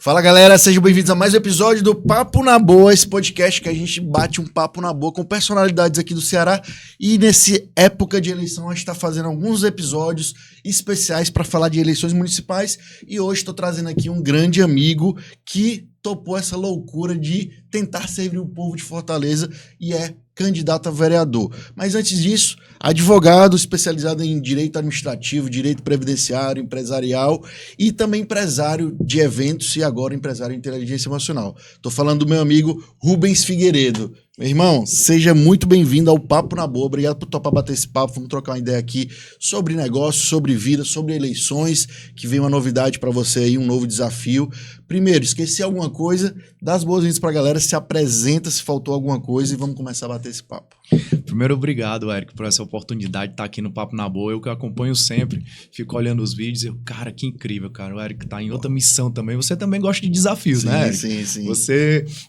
Fala galera, sejam bem-vindos a mais um episódio do Papo na Boa, esse podcast que a gente bate um papo na boa com personalidades aqui do Ceará e nessa época de eleição a gente está fazendo alguns episódios especiais para falar de eleições municipais e hoje estou trazendo aqui um grande amigo que topou essa loucura de tentar servir o povo de Fortaleza e é candidato a vereador. Mas antes disso, advogado especializado em direito administrativo, direito previdenciário, empresarial e também empresário de eventos e agora empresário de inteligência emocional. Estou falando do meu amigo Rubens Figueiredo. Meu irmão, seja muito bem-vindo ao Papo na Boa. Obrigado por topar bater esse papo. Vamos trocar uma ideia aqui sobre negócios, sobre vida, sobre eleições, que vem uma novidade para você aí, um novo desafio. Primeiro, esqueci alguma coisa, dá as boas-vindas para a galera, se apresenta se faltou alguma coisa e vamos começar a bater esse papo. Primeiro, obrigado, Eric, por essa oportunidade de estar aqui no Papo na Boa. Eu que acompanho sempre, fico olhando os vídeos e eu, cara, que incrível, cara. O Eric tá em outra missão também. Você também gosta de desafios, Sim, né, Eric? Sim.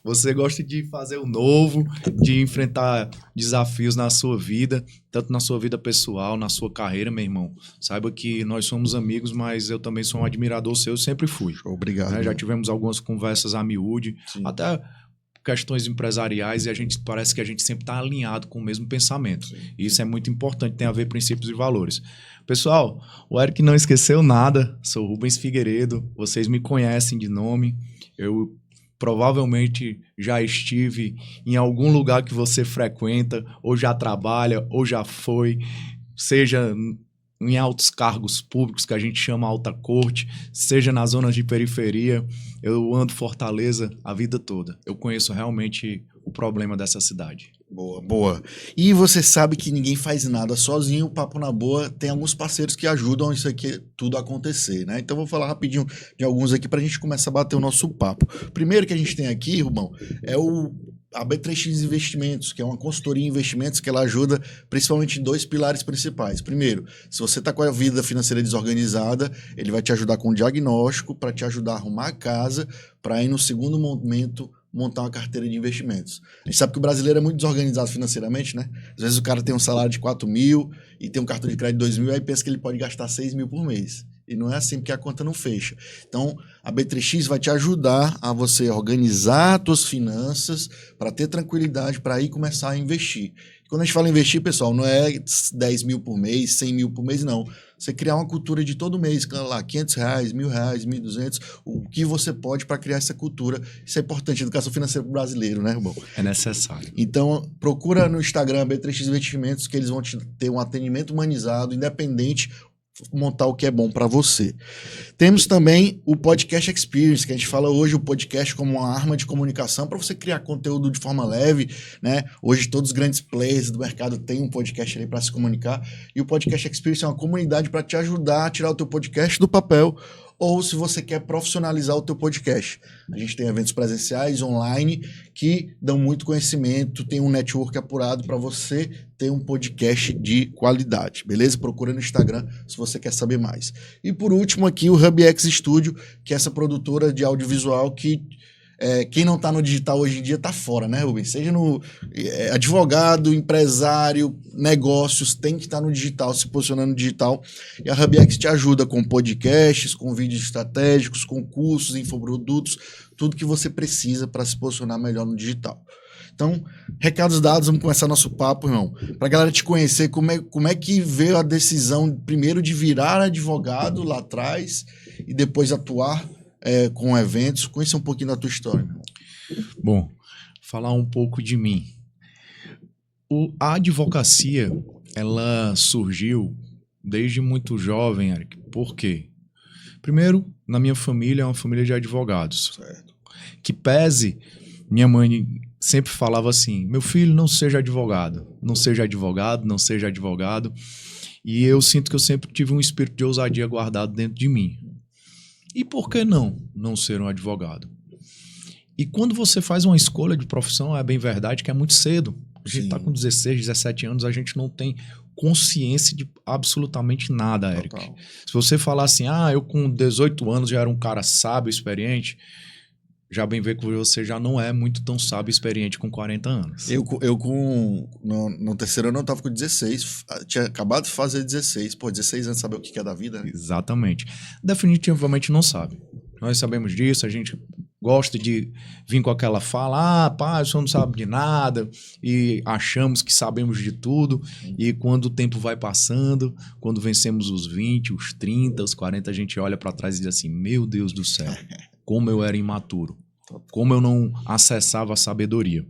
Você gosta de fazer o novo, de enfrentar desafios na sua vida, tanto na sua vida pessoal, na sua carreira, meu irmão. Saiba que nós somos amigos, mas eu também sou um admirador seu, eu sempre fui. Obrigado. Né? Já tivemos algumas conversas a miúde, até questões empresariais e parece que a gente sempre está alinhado com o mesmo pensamento. E isso é muito importante, tem a ver princípios e valores. Pessoal, o Eric não esqueceu nada, sou Rubens Figueiredo, vocês me conhecem de nome, eu provavelmente já estive em algum lugar que você frequenta, ou já trabalha, ou já foi, seja em altos cargos públicos, que a gente chama alta corte, seja nas zonas de periferia. Eu ando Fortaleza a vida toda. Eu conheço realmente o problema dessa cidade. Boa. E você sabe que ninguém faz nada sozinho, o Papo na Boa tem alguns parceiros que ajudam isso aqui tudo a acontecer, né? Então vou falar rapidinho de alguns aqui pra gente começar a bater o nosso papo. Primeiro que a gente tem aqui, Rubão, é a B3X Investimentos, que é uma consultoria em investimentos que ela ajuda principalmente em dois pilares principais. Primeiro, se você está com a vida financeira desorganizada, ele vai te ajudar com um diagnóstico para te ajudar a arrumar a casa, para aí no segundo momento montar uma carteira de investimentos. A gente sabe que o brasileiro é muito desorganizado financeiramente, né? Às vezes o cara tem um salário de 4 mil e tem um cartão de crédito de 2 mil, aí pensa que ele pode gastar 6 mil por mês. E não é assim, porque a conta não fecha. Então, a B3X vai te ajudar a você organizar as suas finanças para ter tranquilidade para aí começar a investir. E quando a gente fala em investir, pessoal, não é 10 mil por mês, 100 mil por mês, não. Você criar uma cultura de todo mês, lá, R$500, R$1.000, 1.200, o que você pode para criar essa cultura. Isso é importante, educação financeira para o brasileiro, né, Rubão? É necessário. Então, procura no Instagram B3X Investimentos, que eles vão te ter um atendimento humanizado, independente, montar o que é bom para você. Temos também o Podcast Experience, que a gente fala hoje o podcast como uma arma de comunicação para você criar conteúdo de forma leve, né? Hoje todos os grandes players do mercado têm um podcast ali para se comunicar e o Podcast Experience é uma comunidade para te ajudar a tirar o teu podcast do papel ou se você quer profissionalizar o teu podcast. A gente tem eventos presenciais, online, que dão muito conhecimento, tem um network apurado para você ter um podcast de qualidade, beleza? Procura no Instagram se você quer saber mais. E por último aqui o HubX Studio, que é essa produtora de audiovisual que quem não está no digital hoje em dia está fora, né, Rubens? Seja no advogado, empresário, negócios, tem que estar no digital, se posicionando no digital. E a HubX te ajuda com podcasts, com vídeos estratégicos, com cursos, infoprodutos, tudo que você precisa para se posicionar melhor no digital. Então, recados dados, vamos começar nosso papo, irmão. Para a galera te conhecer, como é que veio a decisão, primeiro, de virar advogado lá atrás e depois atuar com eventos. Conheça um pouquinho da tua história, meu irmão. Bom, falar um pouco de mim. A advocacia, ela surgiu desde muito jovem, Eric. Por quê? Primeiro, na minha família, é uma família de advogados. Certo. Que pese, minha mãe sempre falava assim, meu filho, não seja advogado, não seja advogado, não seja advogado. E eu sinto que eu sempre tive um espírito de ousadia guardado dentro de mim. E por que não ser um advogado? E quando você faz uma escolha de profissão, é bem verdade que é muito cedo. A gente está com 16, 17 anos, a gente não tem consciência de absolutamente nada, Eric. Total. Se você falar assim, eu com 18 anos já era um cara sábio, experiente, já bem ver que você já não é muito tão sábio e experiente com 40 anos. Eu no terceiro ano eu tava com 16, tinha acabado de fazer 16. Pô, 16 anos, saber o que é da vida, né? Exatamente. Definitivamente não sabe. Nós sabemos disso, a gente gosta de vir com aquela fala, pá, o senhor não sabe de nada, e achamos que sabemos de tudo, e quando o tempo vai passando, quando vencemos os 20, os 30, os 40, a gente olha para trás e diz assim, meu Deus do céu, como eu era imaturo, como eu não acessava a sabedoria.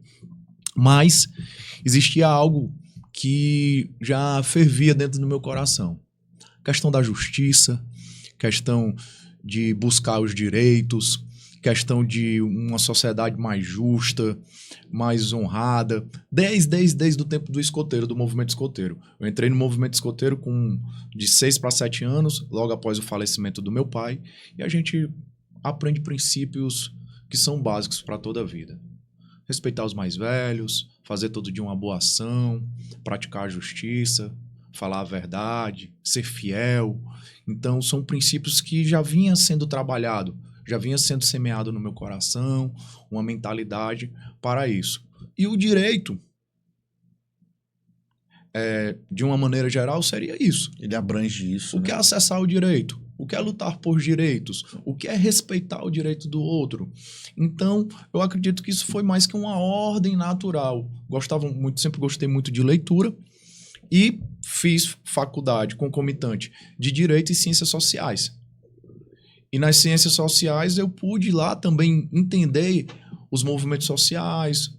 Mas existia algo que já fervia dentro do meu coração. Questão da justiça, questão de buscar os direitos, questão de uma sociedade mais justa, mais honrada, desde o tempo do escoteiro, do movimento escoteiro. Eu entrei no movimento escoteiro de 6 para 7 anos, logo após o falecimento do meu pai, e a gente aprende princípios que são básicos para toda a vida. Respeitar os mais velhos, fazer todo dia uma boa ação, praticar a justiça, falar a verdade, ser fiel. Então, são princípios que já vinha sendo trabalhado, já vinha sendo semeado no meu coração, uma mentalidade para isso. E o direito, de uma maneira geral, seria isso. Ele abrange isso. O que é acessar o direito? O que é lutar por direitos? O que é respeitar o direito do outro? Então, eu acredito que isso foi mais que uma ordem natural. Sempre gostei muito de leitura e fiz faculdade concomitante de Direito e Ciências Sociais. E nas Ciências Sociais eu pude lá também entender os movimentos sociais,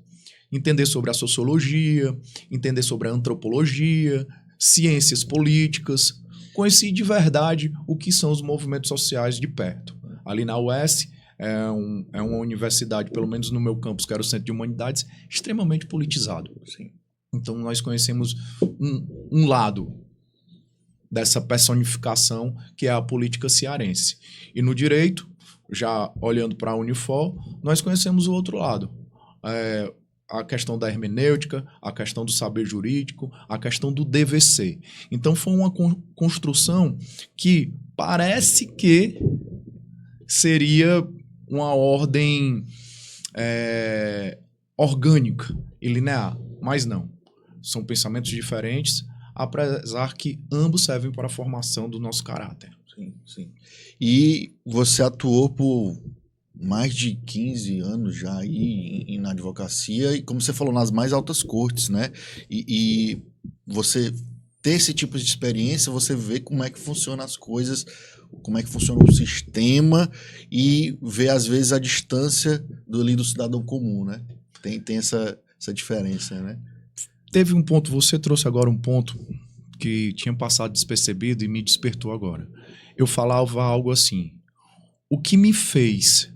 entender sobre a sociologia, entender sobre a antropologia, ciências políticas. Conheci de verdade o que são os movimentos sociais de perto. Ali na UES é uma universidade, pelo menos no meu campus, que era o Centro de Humanidades, extremamente politizado. Sim. Então nós conhecemos um lado dessa personificação que é a política cearense. E no direito, já olhando para a Unifor, nós conhecemos o outro lado. A questão da hermenêutica, a questão do saber jurídico, a questão do DVC. Então foi uma construção que parece que seria uma ordem orgânica e linear, mas não. São pensamentos diferentes, apesar que ambos servem para a formação do nosso caráter. Sim, sim. E você atuou por mais de 15 anos já aí na advocacia e, como você falou, nas mais altas cortes, né? E você ter esse tipo de experiência, você vê como é que funcionam as coisas, como é que funciona o sistema e vê, às vezes, a distância do cidadão comum, né? Tem essa diferença, né? Teve um ponto, você trouxe agora um ponto que tinha passado despercebido e me despertou agora. Eu falava algo assim, o que me fez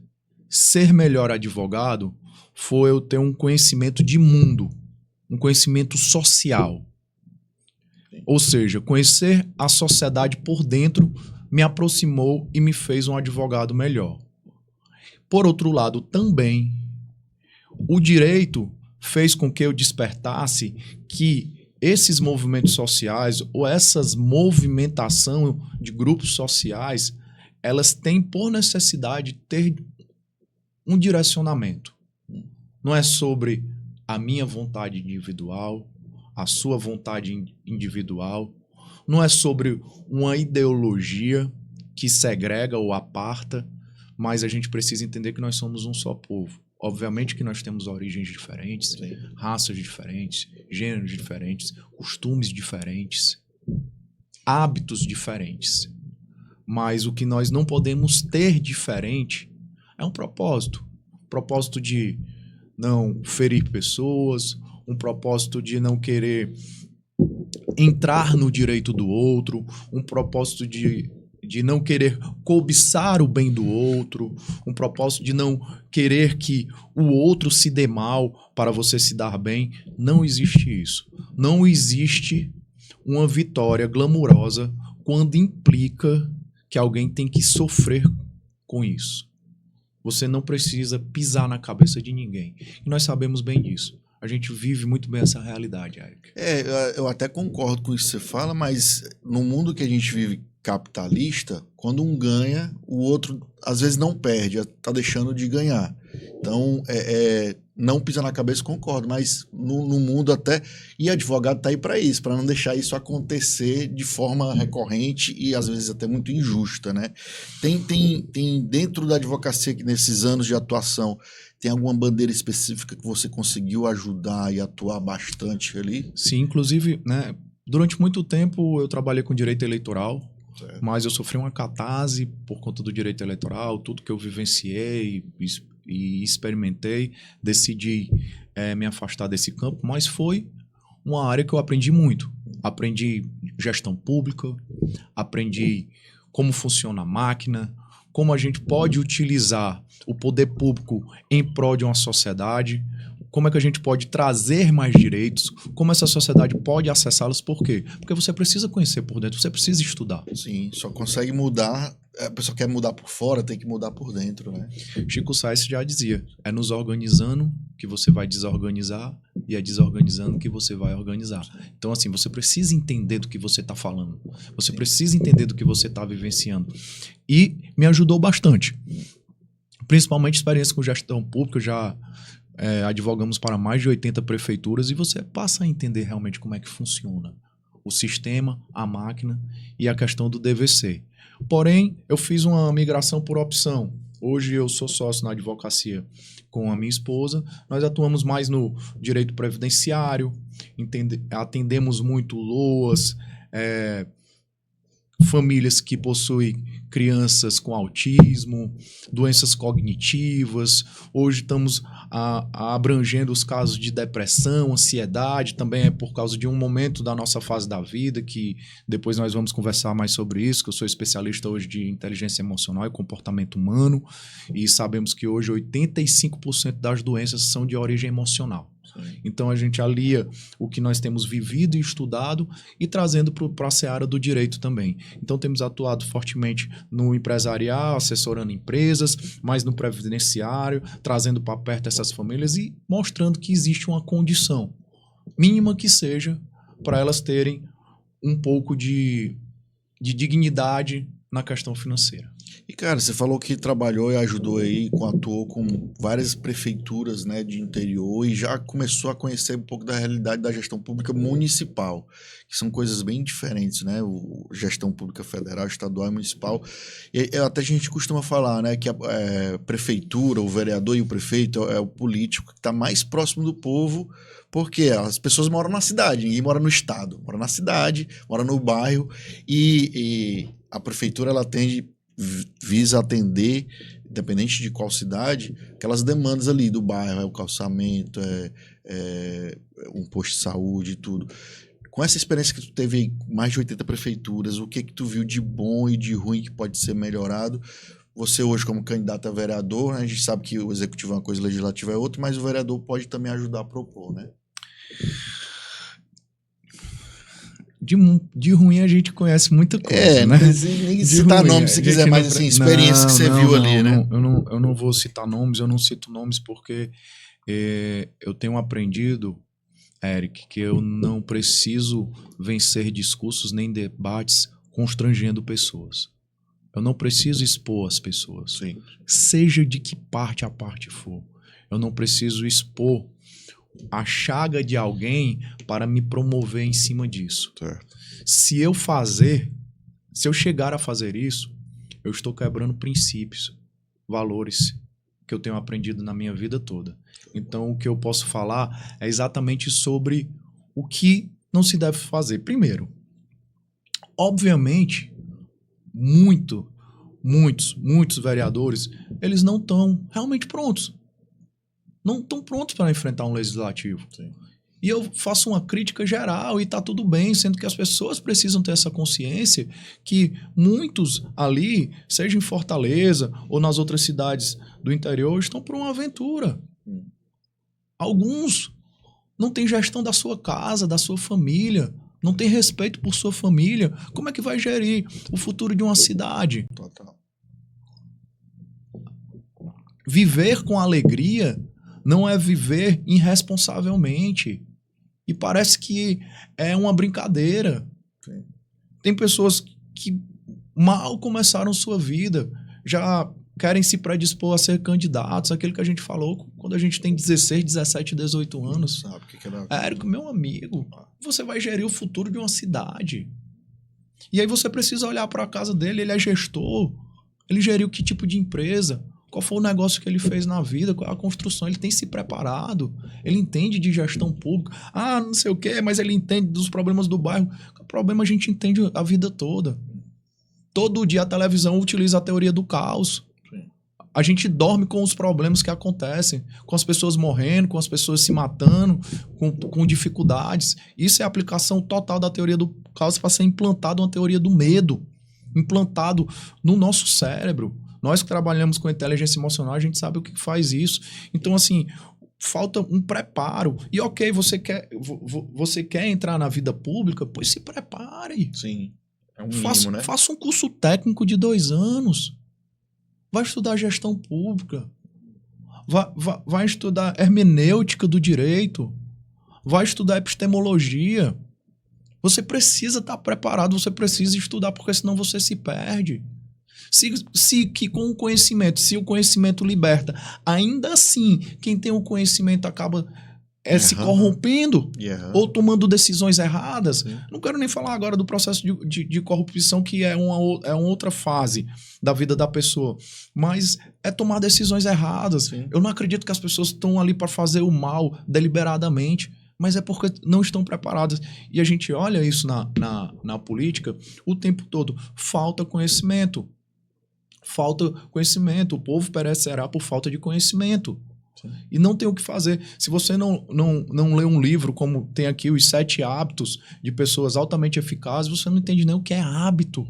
ser melhor advogado foi eu ter um conhecimento de mundo, um conhecimento social. Ou seja, conhecer a sociedade por dentro me aproximou e me fez um advogado melhor. Por outro lado, também, o direito fez com que eu despertasse que esses movimentos sociais ou essas movimentação de grupos sociais, elas têm por necessidade ter um direcionamento. Não é sobre a minha vontade individual, a sua vontade individual, não é sobre uma ideologia que segrega ou aparta, mas a gente precisa entender que nós somos um só povo. Obviamente que nós temos origens diferentes, sim, raças diferentes, gêneros diferentes, costumes diferentes, hábitos diferentes. Mas o que nós não podemos ter diferente é um propósito. Propósito de não ferir pessoas, um propósito de não querer entrar no direito do outro, um propósito de não querer cobiçar o bem do outro, um propósito de não querer que o outro se dê mal para você se dar bem. Não existe isso. Não existe uma vitória glamurosa quando implica que alguém tem que sofrer com isso. Você não precisa pisar na cabeça de ninguém. E nós sabemos bem disso. A gente vive muito bem essa realidade, Eric. Eu até concordo com isso que você fala, mas no mundo que a gente vive capitalista, quando um ganha, o outro às vezes não perde, tá deixando de ganhar. Então, não pisa na cabeça, concordo, mas no mundo até... E advogado tá aí para isso, para não deixar isso acontecer de forma recorrente e às vezes até muito injusta, né? Tem dentro da advocacia, que nesses anos de atuação, tem alguma bandeira específica que você conseguiu ajudar e atuar bastante ali? Sim, inclusive, né, durante muito tempo eu trabalhei com direito eleitoral, Certo. mas eu sofri uma catarse por conta do direito eleitoral, tudo que eu vivenciei e experimentei, decidi me afastar desse campo, mas foi uma área que eu aprendi muito. Aprendi gestão pública, aprendi como funciona a máquina, como a gente pode utilizar o poder público em prol de uma sociedade, como é que a gente pode trazer mais direitos, como essa sociedade pode acessá-los. Por quê? Porque você precisa conhecer por dentro, você precisa estudar. Sim, só consegue mudar... A pessoa quer mudar por fora, tem que mudar por dentro, né? Chico Sainz já dizia, é nos organizando que você vai desorganizar e é desorganizando que você vai organizar. Então, assim, você precisa entender do que você está falando. Você precisa entender do que você está vivenciando. E me ajudou bastante. Principalmente experiência com gestão pública, já advogamos para mais de 80 prefeituras e você passa a entender realmente como é que funciona o sistema, a máquina e a questão do DVC. Porém, eu fiz uma migração por opção. Hoje eu sou sócio na advocacia com a minha esposa. Nós atuamos mais no direito previdenciário, atendemos muito LOAS, famílias que possuem crianças com autismo, doenças cognitivas. Hoje estamos abrangendo os casos de depressão, ansiedade, também é por causa de um momento da nossa fase da vida, que depois nós vamos conversar mais sobre isso, que eu sou especialista hoje de inteligência emocional e comportamento humano, e sabemos que hoje 85% das doenças são de origem emocional. Então a gente alia o que nós temos vivido e estudado e trazendo para a seara do direito também. Então temos atuado fortemente no empresarial, assessorando empresas, mas no previdenciário, trazendo para perto essas famílias e mostrando que existe uma condição, mínima que seja, para elas terem um pouco de dignidade na questão financeira. E, cara, você falou que trabalhou e ajudou aí, atuou com várias prefeituras, né, de interior e já começou a conhecer um pouco da realidade da gestão pública municipal, que são coisas bem diferentes, né, gestão pública federal, estadual e municipal. E até a gente costuma falar, né, que a prefeitura, o vereador e o prefeito é o político que está mais próximo do povo, porque as pessoas moram na cidade, ninguém mora no estado, mora na cidade, mora no bairro e a prefeitura ela visa atender, independente de qual cidade, aquelas demandas ali do bairro, o calçamento, um posto de saúde e tudo. Com essa experiência que tu teve aí, mais de 80 prefeituras, o que tu viu de bom e de ruim que pode ser melhorado? Você hoje como candidato a vereador, né, a gente sabe que o executivo é uma coisa, o legislativo é outra, mas o vereador pode também ajudar a propor, né? De ruim a gente conhece muita coisa, né? Nem citar nomes se quiser, mas assim, experiência que você viu ali, né? Eu não vou citar nomes, eu não cito nomes porque eu tenho aprendido, Eric, que eu não preciso vencer discursos nem debates constrangendo pessoas. Eu não preciso expor as pessoas, Sim. Seja de que parte a parte for. Eu não preciso expor a chaga de alguém para me promover em cima disso. Certo. Se eu chegar a fazer isso, eu estou quebrando princípios, valores que eu tenho aprendido na minha vida toda. Então, o que eu posso falar é exatamente sobre o que não se deve fazer. Primeiro, obviamente, muitos vereadores, eles não estão realmente prontos. Não estão prontos para enfrentar um legislativo. Sim. E eu faço uma crítica geral e está tudo bem, sendo que as pessoas precisam ter essa consciência que muitos ali, seja em Fortaleza ou nas outras cidades do interior, estão por uma aventura. Alguns não têm gestão da sua casa, da sua família, não têm respeito por sua família. Como é que vai gerir o futuro de uma cidade? Total. Viver com alegria não é viver irresponsavelmente. E parece que é uma brincadeira. Sim. Tem pessoas que mal começaram sua vida, já querem se predispor a ser candidatos, aquilo que a gente falou quando a gente tem 16, 17, 18 anos. Sabe o que é Érico, meu amigo, você vai gerir o futuro de uma cidade. E aí você precisa olhar para a casa dele, ele é gestor, ele geriu que tipo de empresa, qual foi o negócio que ele fez na vida, qual é a construção, ele tem se preparado, ele entende de gestão pública, não sei o quê, mas ele entende dos problemas do bairro. O problema a gente entende a vida toda. Todo dia a televisão utiliza a teoria do caos. Sim. A gente dorme com os problemas que acontecem, com as pessoas morrendo, com as pessoas se matando, com dificuldades. Isso é a aplicação total da teoria do caos para ser implantado uma teoria do medo, implantado no nosso cérebro. Nós que trabalhamos com inteligência emocional, a gente sabe o que faz isso. Então, assim, falta um preparo. E ok, você quer entrar na vida pública, pois se prepare. Sim, é um mínimo, né? Faça um curso técnico de 2 anos. Vai estudar gestão pública. Vai estudar hermenêutica do direito. Vai estudar epistemologia. Você precisa estar preparado, você precisa estudar, porque senão você se perde. Se que com o conhecimento, se o conhecimento liberta, ainda assim, quem tem o conhecimento acaba se corrompendo ou tomando decisões erradas. Sim. Não quero nem falar agora do processo de corrupção, que é uma outra fase da vida da pessoa, mas é tomar decisões erradas. Sim. Eu não acredito que as pessoas estão ali para fazer o mal deliberadamente, mas é porque não estão preparadas. E a gente olha isso na política o tempo todo. Falta conhecimento. Falta conhecimento. O povo perecerá por falta de conhecimento. Sim. E não tem o que fazer. Se você não lê um livro, como tem aqui os 7 hábitos de pessoas altamente eficazes, você não entende nem o que é hábito.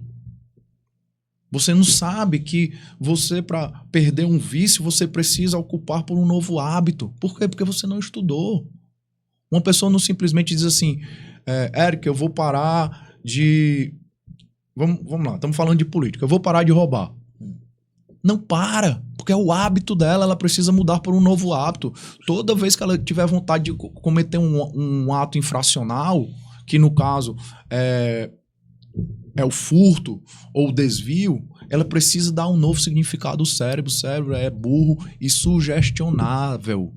Você não sabe que você, para perder um vício, você precisa ocupar por um novo hábito. Por quê? Porque você não estudou. Uma pessoa não simplesmente diz assim, Érico, eu vou parar de... Vamos lá, estamos falando de política. Eu vou parar de roubar. Não para, porque é o hábito dela, ela precisa mudar por um novo hábito. Toda vez que ela tiver vontade de cometer um ato infracional, que no caso é o furto ou o desvio, ela precisa dar um novo significado ao cérebro. O cérebro é burro e sugestionável.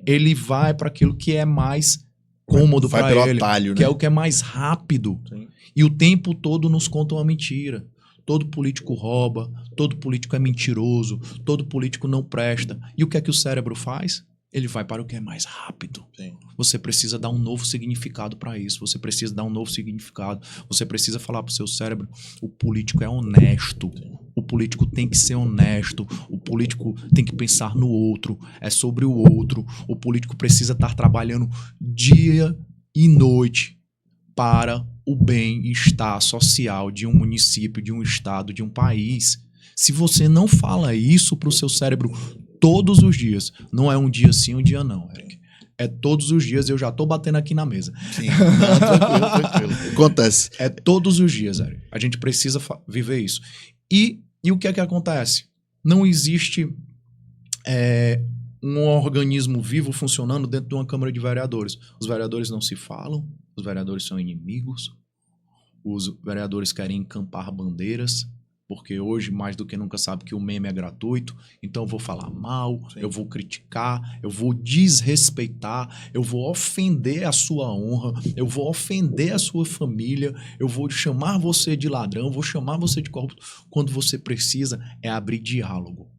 Ele vai para aquilo que é mais cômodo para ele, atalho, que é o que é mais rápido. Sim. E o tempo todo nos conta uma mentira. Todo político rouba, todo político é mentiroso, todo político não presta. E o que é que o cérebro faz? Ele vai para o que é mais rápido. Sim. Você precisa dar um novo significado para isso. Você precisa dar um novo significado. Você precisa falar para o seu cérebro, o político é honesto. O político tem que ser honesto. O político tem que pensar no outro. É sobre o outro. O político precisa estar trabalhando dia e noite para o bem-estar social de um município, de um estado, de um país. Se você não fala isso para o seu cérebro todos os dias, não é um dia sim, um dia não, Eric. É todos os dias, eu já tô batendo aqui na mesa. Sim, tranquilo. Acontece. É todos os dias, Eric. A gente precisa viver isso. E o que é que acontece? Não existe um organismo vivo funcionando dentro de uma Câmara de Vereadores. Os vereadores não se falam, os vereadores são inimigos, os vereadores querem encampar bandeiras, porque hoje, mais do que nunca, sabe que o meme é gratuito, então eu vou falar mal, sim, eu vou criticar, eu vou desrespeitar, eu vou ofender a sua honra, eu vou ofender a sua família, eu vou chamar você de ladrão, vou chamar você de corrupto, quando você precisa é abrir diálogo.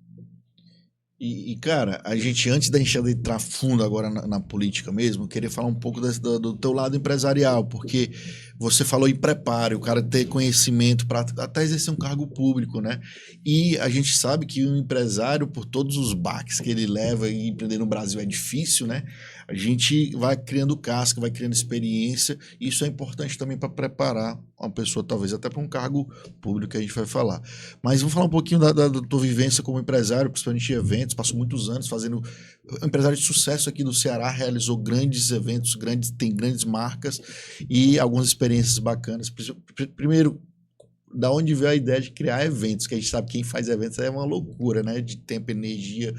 E cara, a gente, antes da gente entrar fundo agora na política mesmo, queria falar um pouco do teu lado empresarial, porque você falou em preparo, o cara ter conhecimento para até exercer um cargo público, né? E a gente sabe que o empresário, por todos os baques que ele leva, e empreender no Brasil é difícil, né? A gente vai criando casca, vai criando experiência, e isso é importante também para preparar uma pessoa, talvez até para um cargo público que a gente vai falar. Mas vamos falar um pouquinho da tua vivência como empresário, principalmente em eventos, passou muitos anos fazendo... Empresário de sucesso aqui do Ceará, realizou grandes eventos, tem grandes marcas e algumas experiências bacanas. Primeiro, da onde veio a ideia de criar eventos, que a gente sabe que quem faz eventos é uma loucura, né? De tempo, energia,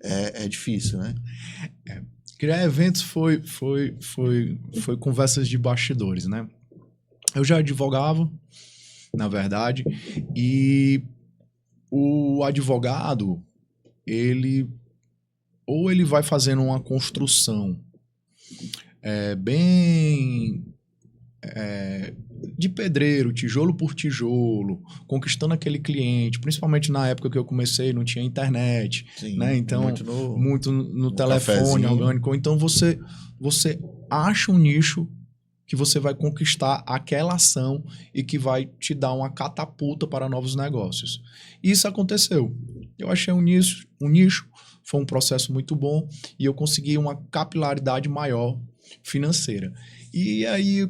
é difícil, né? Criar eventos foi conversas de bastidores, né? Eu já advogava, na verdade, e O advogado, ou ele vai fazendo uma construção bem de pedreiro, tijolo por tijolo, conquistando aquele cliente, principalmente na época que eu comecei, não tinha internet, Sim, né? Então, muito no telefone cafezinho. orgânico. Então, você acha um nicho que você vai conquistar aquela ação e que vai te dar uma catapulta para novos negócios. E isso aconteceu. Eu achei um nicho, foi um processo muito bom e eu consegui uma capilaridade maior financeira. E aí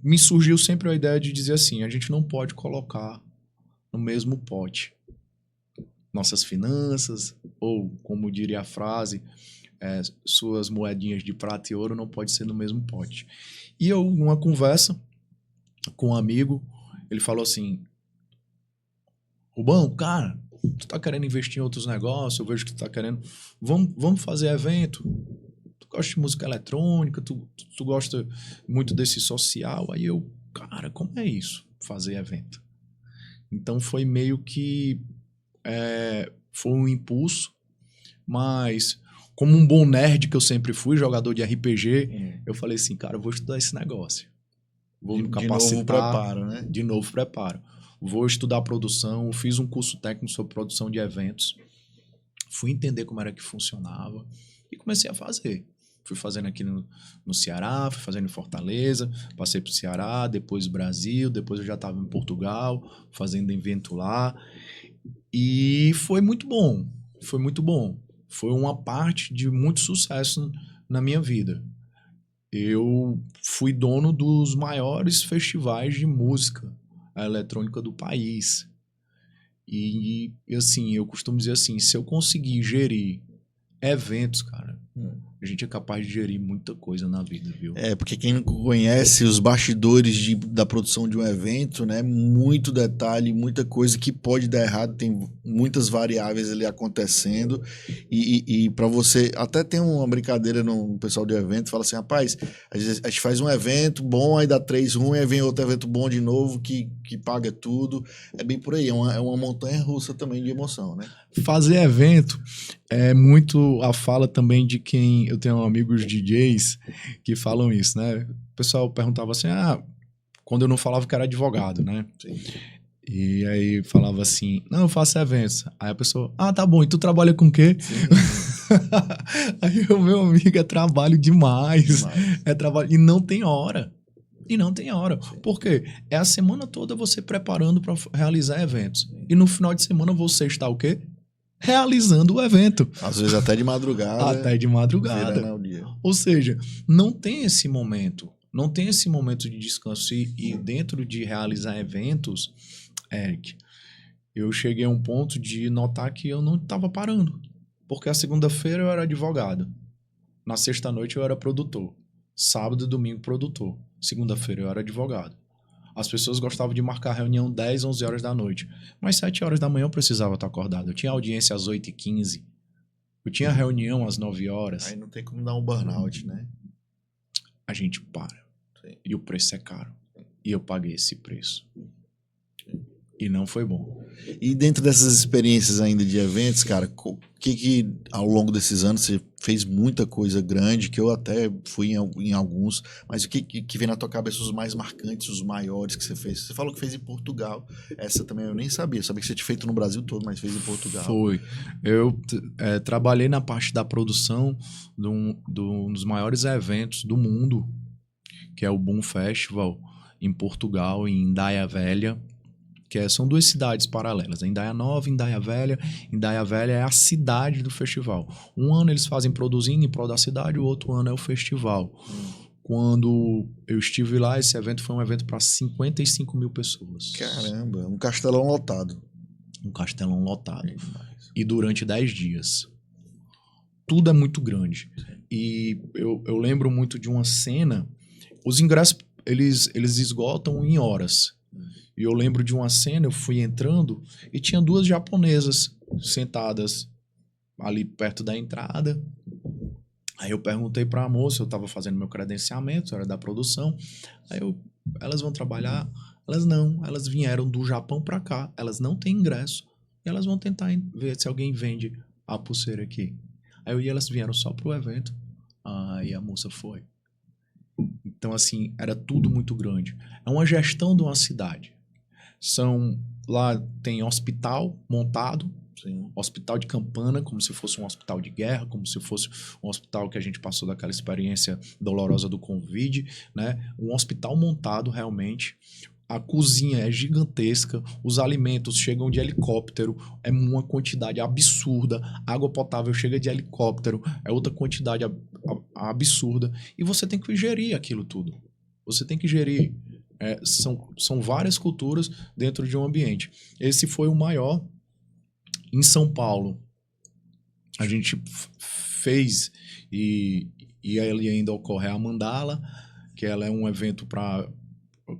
me surgiu sempre a ideia de dizer assim, a gente não pode colocar no mesmo pote nossas finanças, ou como diria a frase, suas moedinhas de prata e ouro não pode ser no mesmo pote. E eu, numa conversa com um amigo, ele falou assim, Rubão, cara, tu tá querendo investir em outros negócios, eu vejo que tu tá querendo, vamos fazer evento, tu gosta de música eletrônica, tu gosta muito desse social, aí eu, cara, como é isso, fazer evento? Então foi meio que, foi um impulso, mas como um bom nerd que eu sempre fui, jogador de RPG, eu falei assim, cara, eu vou estudar esse negócio. Vou me capacitar. De novo preparo, né? De novo preparo. Vou estudar produção, fiz um curso técnico sobre produção de eventos, fui entender como era que funcionava e comecei a fazer. Fui fazendo aqui no Ceará, fui fazendo em Fortaleza, passei pro Ceará, depois Brasil, depois eu já estava em Portugal, fazendo evento lá. E foi muito bom, foi muito bom. Foi uma parte de muito sucesso na minha vida. Eu fui dono dos maiores festivais de música eletrônica do país. E assim, eu costumo dizer assim, se eu conseguir gerir eventos, cara, a gente é capaz de gerir muita coisa na vida, viu? Porque quem não conhece os bastidores da produção de um evento, né? Muito detalhe, muita coisa que pode dar errado, tem muitas variáveis ali acontecendo. E para você, até tem uma brincadeira no pessoal de evento, fala assim, rapaz, às vezes a gente faz um evento bom, aí dá 3 ruins, aí vem outro evento bom de novo, que paga tudo. É bem por aí, é uma montanha russa também de emoção, né? Fazer evento é muito a fala também de quem... Eu tenho amigos DJs que falam isso, né? O pessoal perguntava assim, quando eu não falava que era advogado, né? Sim. E aí falava assim, não, eu faço eventos. Aí a pessoa, tá bom, e tu trabalha com o quê? Aí o meu amigo, é trabalho demais. É trabalho, e não tem hora. Por quê? É a semana toda você preparando para realizar eventos. E no final de semana você está o quê? Realizando o evento. Às vezes até de madrugada. Até de madrugada. O dia. Ou seja, não tem esse momento. Não tem esse momento de descanso. E dentro de realizar eventos, Eric, eu cheguei a um ponto de notar que eu não estava parando. Porque a segunda-feira eu era advogado. Na sexta-noite eu era produtor. Sábado e domingo, produtor. Segunda-feira eu era advogado. As pessoas gostavam de marcar reunião 10, 11 horas da noite. Mas 7 horas da manhã eu precisava estar acordado. Eu tinha audiência às 8h15. Eu tinha reunião às 9 horas. Aí não tem como dar um burnout, né? A gente para. Sim. E o preço é caro. E eu paguei esse preço. E não foi bom. E dentro dessas experiências ainda de eventos, cara, o que ao longo desses anos você fez muita coisa grande, que eu até fui em alguns, mas o que vem na tua cabeça os mais marcantes, os maiores que você fez? Você falou que fez em Portugal, essa também eu nem sabia, que você tinha feito no Brasil todo, mas fez em Portugal. Foi. Eu trabalhei na parte da produção de um dos maiores eventos do mundo, que é o Boom Festival, em Portugal, em Indaia Velha. São 2 cidades paralelas, Indaia Nova e Indaia Velha. Indaia Velha é a cidade do festival. Um ano eles fazem produzindo em prol da cidade, o outro ano é o festival. Quando eu estive lá, esse evento foi um evento para 55 mil pessoas. Caramba, um castelão lotado. Um castelão lotado. E durante 10 dias. Tudo é muito grande. E eu lembro muito de uma cena, os ingressos eles esgotam em horas. E eu lembro de uma cena, eu fui entrando e tinha 2 japonesas sentadas ali perto da entrada. Aí eu perguntei para a moça, eu estava fazendo meu credenciamento, era da produção. Aí elas vão trabalhar? Elas não, elas vieram do Japão para cá, elas não têm ingresso. E elas vão tentar ver se alguém vende a pulseira aqui. Aí elas vieram só pro evento. Aí a moça foi. Então, assim, era tudo muito grande. É uma gestão de uma cidade. Lá tem hospital montado, Sim. hospital de campana, como se fosse um hospital de guerra, como se fosse um hospital que a gente passou daquela experiência dolorosa do Covid, né? Um hospital montado realmente. A cozinha é gigantesca, os alimentos chegam de helicóptero, é uma quantidade absurda, água potável chega de helicóptero, é outra quantidade absurda, e você tem que gerir aquilo tudo. Você tem que gerir. São várias culturas dentro de um ambiente. Esse foi o maior em São Paulo. A gente fez, e ali ainda ocorre a Mandala, que ela é um evento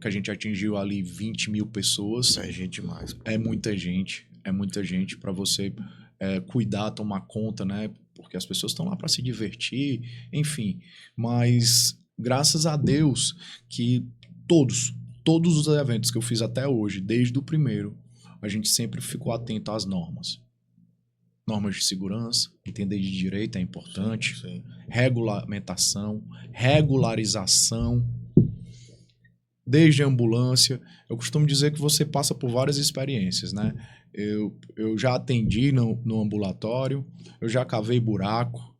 que a gente atingiu ali 20 mil pessoas. É gente demais. É muita gente para você cuidar, tomar conta, né? Porque as pessoas estão lá para se divertir, enfim. Mas graças a Deus que todos os eventos que eu fiz até hoje, desde o primeiro, a gente sempre ficou atento às normas. Normas de segurança, entender de direito é importante, Sim. Regulamentação, regularização, desde a ambulância. Eu costumo dizer que você passa por várias experiências, né? Eu já atendi no ambulatório, eu já cavei buraco,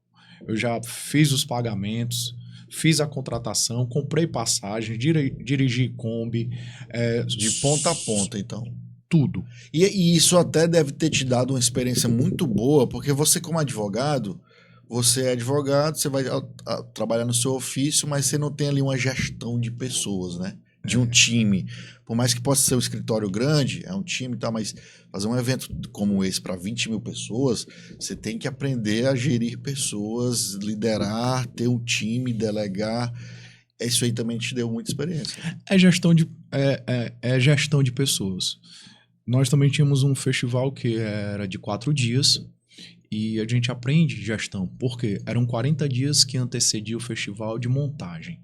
eu já fiz os pagamentos, fiz a contratação, comprei passagem, dirigi Kombi. De ponta a ponta, então. Tudo. E isso até deve ter te dado uma experiência muito boa, porque você, como advogado, você vai trabalhar no seu ofício, mas você não tem ali uma gestão de pessoas, né? De um time. Por mais que possa ser um escritório grande, é um time e tal, mas fazer um evento como esse para 20 mil pessoas, você tem que aprender a gerir pessoas, liderar, ter um time, delegar. Isso aí também te deu muita experiência. É gestão de pessoas. Nós também tínhamos um festival que era de 4 dias e a gente aprende gestão. Por quê? Eram 40 dias que antecedia o festival de montagem.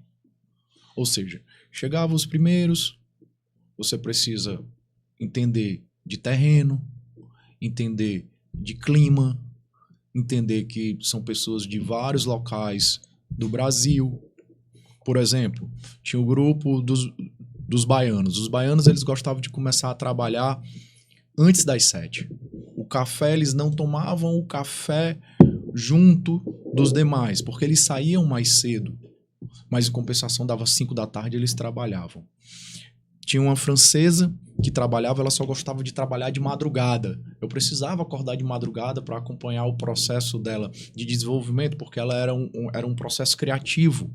Ou seja, chegavam os primeiros, você precisa entender de terreno, entender de clima, entender que são pessoas de vários locais do Brasil. Por exemplo, tinha o grupo dos baianos. Os baianos, eles gostavam de começar a trabalhar antes das 7. O café, eles não tomavam o café junto dos demais, porque eles saíam mais cedo. Mas em compensação dava 5 da tarde eles trabalhavam. Tinha uma francesa que trabalhava, ela só gostava de trabalhar de madrugada. Eu precisava acordar de madrugada para acompanhar o processo dela de desenvolvimento, porque ela era um processo criativo.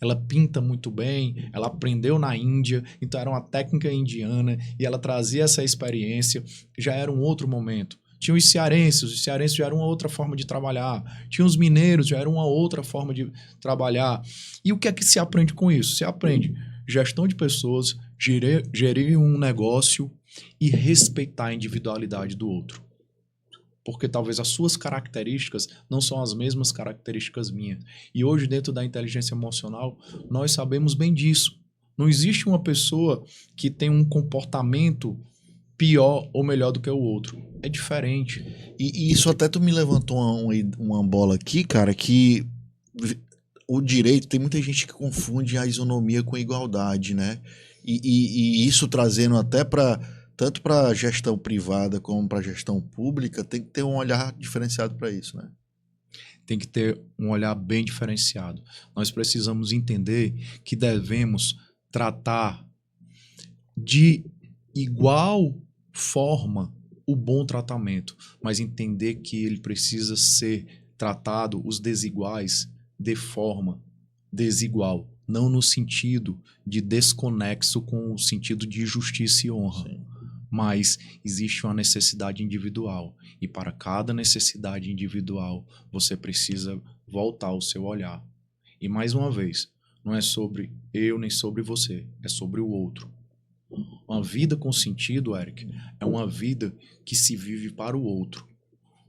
Ela pinta muito bem, ela aprendeu na Índia, então era uma técnica indiana e ela trazia essa experiência, já era um outro momento. Tinha os cearenses já era uma outra forma de trabalhar. Tinha os mineiros, já era uma outra forma de trabalhar. E o que é que se aprende com isso? Se aprende gestão de pessoas, gerir um negócio e respeitar a individualidade do outro. Porque talvez as suas características não são as mesmas características minhas. E hoje, dentro da inteligência emocional, nós sabemos bem disso. Não existe uma pessoa que tem um comportamento pior ou melhor do que o outro. É diferente. E isso até tu me levantou uma bola aqui, cara, que o direito, tem muita gente que confunde a isonomia com a igualdade, né? E isso trazendo até tanto para gestão privada como para gestão pública, tem que ter um olhar diferenciado para isso, né? Tem que ter um olhar bem diferenciado. Nós precisamos entender que devemos tratar de igual forma o bom tratamento, mas entender que ele precisa ser tratado, os desiguais, de forma desigual, não no sentido de desconexo com o sentido de justiça e honra. Sim. Mas existe uma necessidade individual e para cada necessidade individual você precisa voltar o seu olhar. E mais uma vez, não é sobre eu nem sobre você, é sobre o outro. Uma vida com sentido, Eric, é uma vida que se vive para o outro.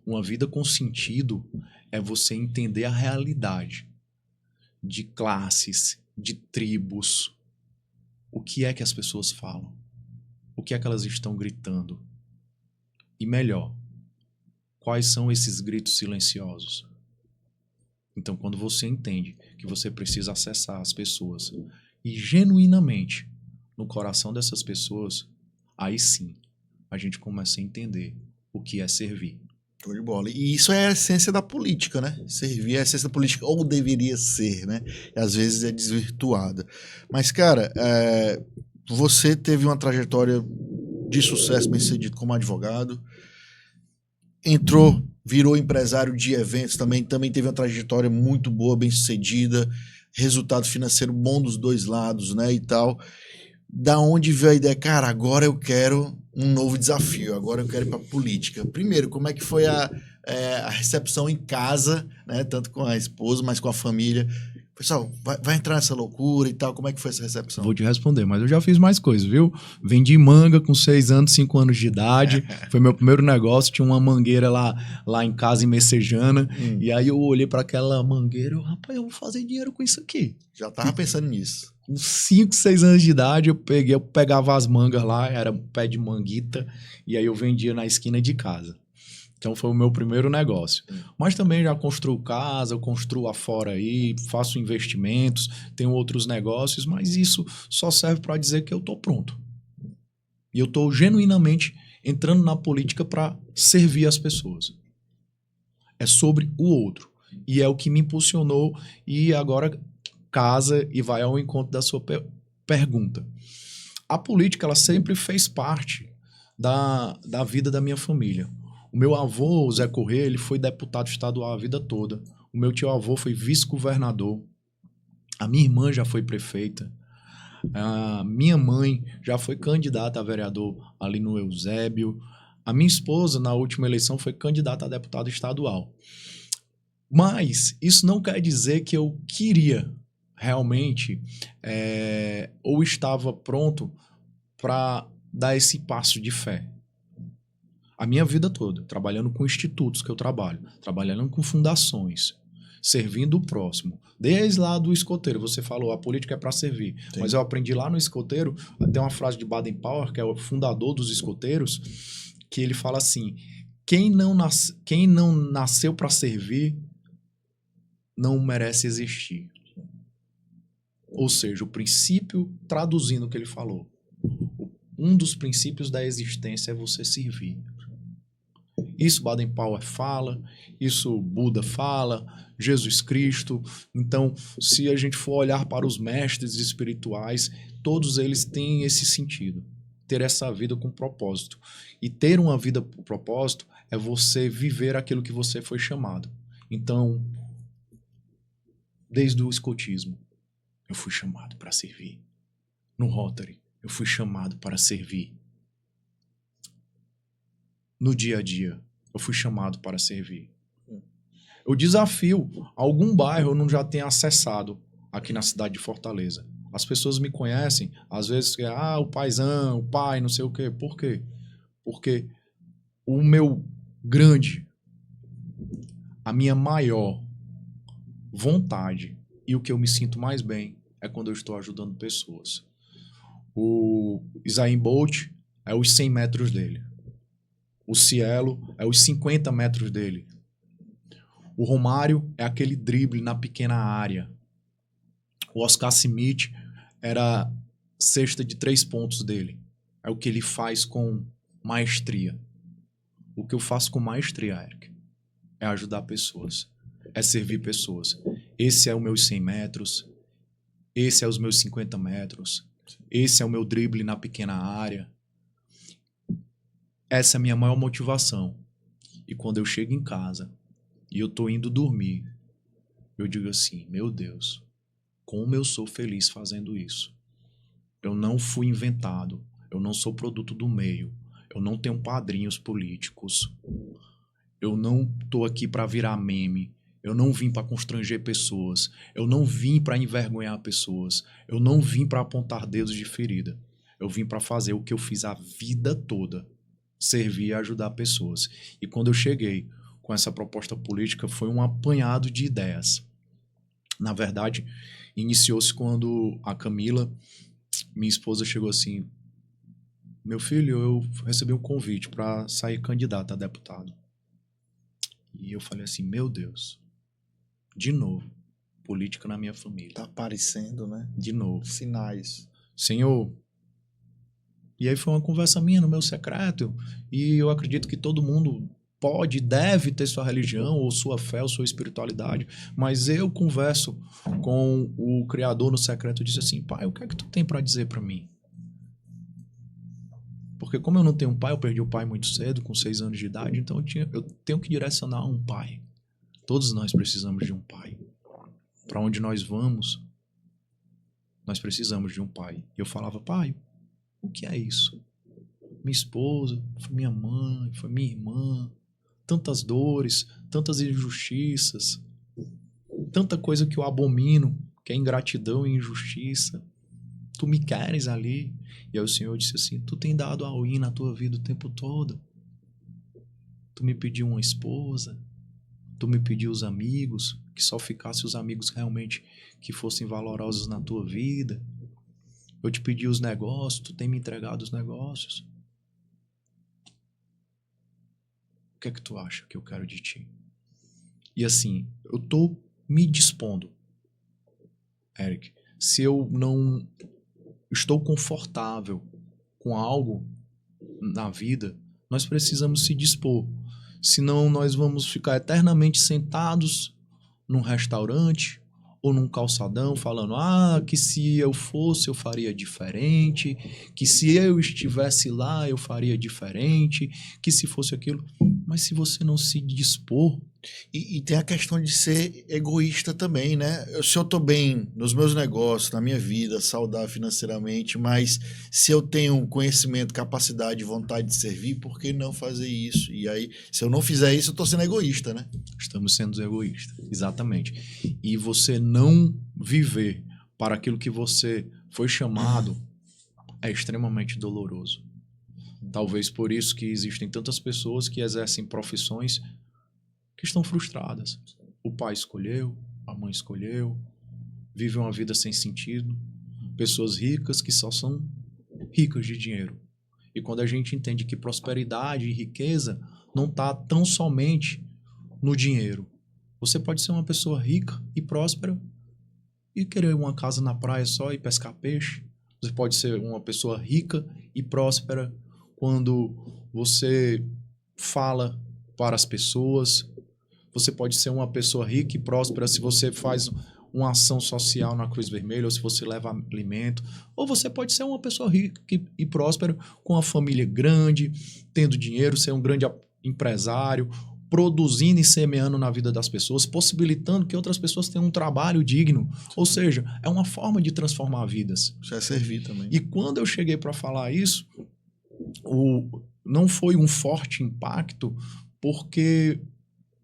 Uma vida com sentido é você entender a realidade de classes, de tribos. O que é que as pessoas falam? O que é que elas estão gritando? E melhor, quais são esses gritos silenciosos? Então, quando você entende que você precisa acessar as pessoas e genuinamente no coração dessas pessoas, aí sim a gente começa a entender o que é servir. Show de bola. E isso é a essência da política, né? Servir é a essência da política, ou deveria ser, né? E às vezes é desvirtuada. Mas, cara, você teve uma trajetória de sucesso bem sucedido como advogado, virou empresário de eventos também teve uma trajetória muito boa, bem sucedida, resultado financeiro bom dos dois lados, né, e tal. Da onde veio a ideia? Cara, agora eu quero um novo desafio, agora eu quero ir pra política. Primeiro, como é que foi a recepção em casa, né, tanto com a esposa, mas com a família? Pessoal, vai entrar nessa loucura e tal, como é que foi essa recepção? Vou te responder, mas eu já fiz mais coisas, viu? Vendi manga com 6 anos, 5 anos de idade, foi meu primeiro negócio, tinha uma mangueira lá em casa em Messejana, e aí eu olhei para aquela mangueira, rapaz, eu vou fazer dinheiro com isso aqui. Já tava pensando nisso. Com 5, 6 anos de idade, eu pegava as mangas lá, era um pé de manguita, e aí eu vendia na esquina de casa. Então foi o meu primeiro negócio. Mas também já construo casa, eu construo afora aí, faço investimentos, tenho outros negócios, mas isso só serve para dizer que eu estou pronto. E eu estou genuinamente entrando na política para servir as pessoas. É sobre o outro. E é o que me impulsionou e agora casa e vai ao encontro da sua pergunta. A política, ela sempre fez parte da vida da minha família. O meu avô, o Zé Corrêa, ele foi deputado estadual a vida toda. O meu tio-avô foi vice-governador. A minha irmã já foi prefeita. A minha mãe já foi candidata a vereador ali no Eusébio. A minha esposa, na última eleição, foi candidata a deputado estadual. Mas isso não quer dizer que eu queria realmente ou estava pronto para dar esse passo de fé. A minha vida toda, trabalhando com institutos que eu trabalho, trabalhando com fundações, servindo o próximo. Desde lá do escoteiro, você falou, a política é para servir. Sim. Mas eu aprendi lá no escoteiro, tem uma frase de Baden-Powell, que é o fundador dos escoteiros, que ele fala assim, quem não nasceu para servir, não merece existir. Ou seja, o princípio, traduzindo o que ele falou, um dos princípios da existência é você servir. Isso Baden-Powell fala, isso Buda fala, Jesus Cristo. Então, se a gente for olhar para os mestres espirituais, todos eles têm esse sentido. Ter essa vida com propósito. E ter uma vida com propósito é você viver aquilo que você foi chamado. Então, desde o escotismo, eu fui chamado para servir. No Rotary, eu fui chamado para servir. No dia a dia, eu fui chamado para servir. Eu desafio algum bairro eu não já tenha acessado aqui na cidade de Fortaleza. As pessoas me conhecem, às vezes, o paizão, o pai, não sei o quê. Por quê? Porque o meu grande, a minha maior vontade e o que eu me sinto mais bem é quando eu estou ajudando pessoas. O Usain Bolt é os 100 metros dele. O Cielo é os 50 metros dele. O Romário é aquele drible na pequena área. O Oscar Schmidt era cesta de 3 pontos dele. É o que ele faz com maestria. O que eu faço com maestria, Eric, é ajudar pessoas. É servir pessoas. Esse é o meus 100 metros. Esse é os meus 50 metros. Esse é o meu drible na pequena área. Essa é a minha maior motivação. E quando eu chego em casa e eu tô indo dormir, eu digo assim, meu Deus, como eu sou feliz fazendo isso. Eu não fui inventado, eu não sou produto do meio, eu não tenho padrinhos políticos, eu não tô aqui para virar meme, eu não vim para constranger pessoas, eu não vim para envergonhar pessoas, eu não vim para apontar dedos de ferida, eu vim para fazer o que eu fiz a vida toda, servir e ajudar pessoas. E quando eu cheguei com essa proposta política, foi um apanhado de ideias. Na verdade, iniciou-se quando a Camila, minha esposa, chegou assim, meu filho, eu recebi um convite para sair candidato a deputado. E eu falei assim, meu Deus, de novo, política na minha família. Tá aparecendo, né? De novo. Sinais. Senhor. E aí foi uma conversa minha no meu secreto, e eu acredito que todo mundo pode, deve ter sua religião, ou sua fé, ou sua espiritualidade, mas eu converso com o Criador no secreto e disse assim, pai, o que é que tu tem para dizer para mim? Porque como eu não tenho um pai, eu perdi o pai muito cedo, com 6 anos de idade, então eu tenho que direcionar um pai. Todos nós precisamos de um pai. Para onde nós vamos, nós precisamos de um pai. E eu falava, pai, o que é isso? Minha esposa, foi minha mãe, foi minha irmã, tantas dores, tantas injustiças, tanta coisa que eu abomino, que é ingratidão e injustiça. Tu me queres ali. E aí o Senhor disse assim, tu tem dado all-in na tua vida o tempo todo. Tu me pediu uma esposa, tu me pediu os amigos, que só ficassem os amigos realmente que fossem valorosos na tua vida. Eu te pedi os negócios, tu tem me entregado os negócios. O que é que tu acha que eu quero de ti? E assim, eu tô me dispondo, Eric, se eu não estou confortável com algo na vida, nós precisamos se dispor. Senão nós vamos ficar eternamente sentados num restaurante ou num calçadão falando, que se eu fosse eu faria diferente, que se eu estivesse lá eu faria diferente, que se fosse aquilo. Mas se você não se dispor... E tem a questão de ser egoísta também, né? Se eu tô bem nos meus negócios, na minha vida, saudável financeiramente, mas se eu tenho conhecimento, capacidade, vontade de servir, por que não fazer isso? E aí, se eu não fizer isso, eu tô sendo egoísta, né? Estamos sendo egoístas, exatamente. E você não viver para aquilo que você foi chamado é extremamente doloroso. Talvez por isso que existem tantas pessoas que exercem profissões que estão frustradas. O pai escolheu, a mãe escolheu, vivem uma vida sem sentido. Pessoas ricas que só são ricas de dinheiro. E quando a gente entende que prosperidade e riqueza não está tão somente no dinheiro. Você pode ser uma pessoa rica e próspera e querer uma casa na praia só e pescar peixe. Você pode ser uma pessoa rica e próspera quando você fala para as pessoas. Você pode ser uma pessoa rica e próspera se você faz uma ação social na Cruz Vermelha ou se você leva alimento. Ou você pode ser uma pessoa rica e próspera com uma família grande, tendo dinheiro, ser um grande empresário, produzindo e semeando na vida das pessoas, possibilitando que outras pessoas tenham um trabalho digno. Ou seja, é uma forma de transformar vidas. Isso é servir também. E quando eu cheguei para falar isso, não foi um forte impacto, porque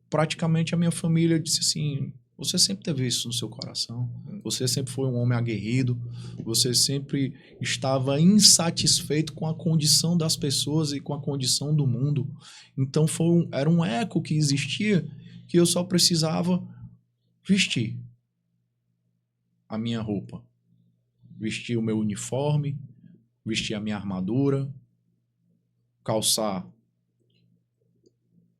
praticamente a minha família disse assim, você sempre teve isso no seu coração, você sempre foi um homem aguerrido, você sempre estava insatisfeito com a condição das pessoas e com a condição do mundo. Então era um eco que existia, que eu só precisava vestir a minha roupa, vestir o meu uniforme, vestir a minha armadura, calçar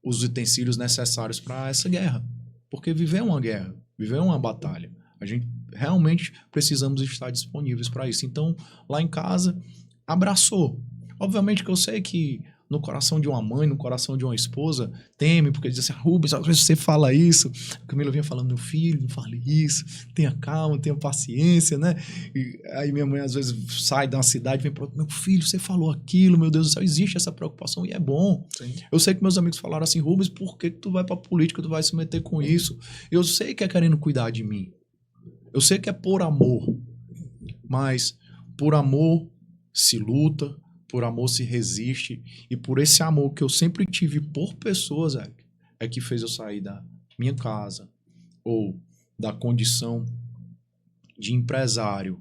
os utensílios necessários para essa guerra. Porque viver é uma guerra, viver é uma batalha. A gente realmente precisamos estar disponíveis para isso. Então, lá em casa, abraçou. Obviamente que eu sei que no coração de uma mãe, no coração de uma esposa, teme, porque diz assim, Rubens, às vezes você fala isso. A Camila vinha falando, meu filho, não fale isso, tenha calma, tenha paciência, né? E aí minha mãe às vezes sai da cidade e vem para outro, meu filho, você falou aquilo, meu Deus do céu, existe essa preocupação e é bom. Sim. Eu sei que meus amigos falaram assim, Rubens, por que tu vai para política, tu vai se meter com isso? Eu sei que é querendo cuidar de mim. Eu sei que é por amor, mas por amor se luta, por amor se resiste, e por esse amor que eu sempre tive por pessoas, é que fez eu sair da minha casa, ou da condição de empresário,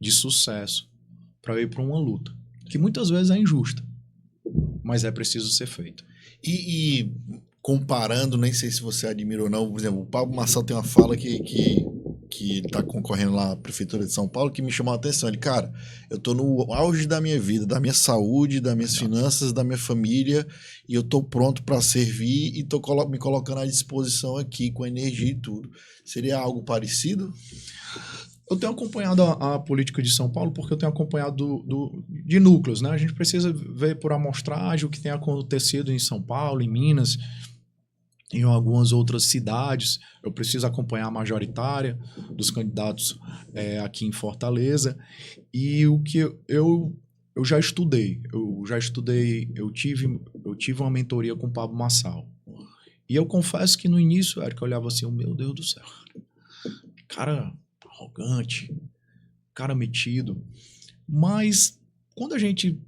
de sucesso, para ir para uma luta, que muitas vezes é injusta, mas é preciso ser feita. E comparando, nem sei se você admira ou não, por exemplo, o Pablo Marçal tem uma fala que que ele tá concorrendo lá à Prefeitura de São Paulo, que me chamou a atenção. Ele, cara, eu tô no auge da minha vida, da minha saúde, das minhas finanças, da minha família, e eu tô pronto para servir e tô me colocando à disposição aqui com energia e tudo. Seria algo parecido? Eu tenho acompanhado a política de São Paulo porque eu tenho acompanhado de núcleos, né? A gente precisa ver por amostragem o que tem acontecido em São Paulo, em Minas, em algumas outras cidades. Eu preciso acompanhar a majoritária dos candidatos aqui em Fortaleza. E o que eu já estudei. Eu tive uma mentoria com o Pablo Marçal. E eu confesso que no início, Érico, eu olhava assim, meu Deus do céu, cara arrogante, cara metido. Mas quando a gente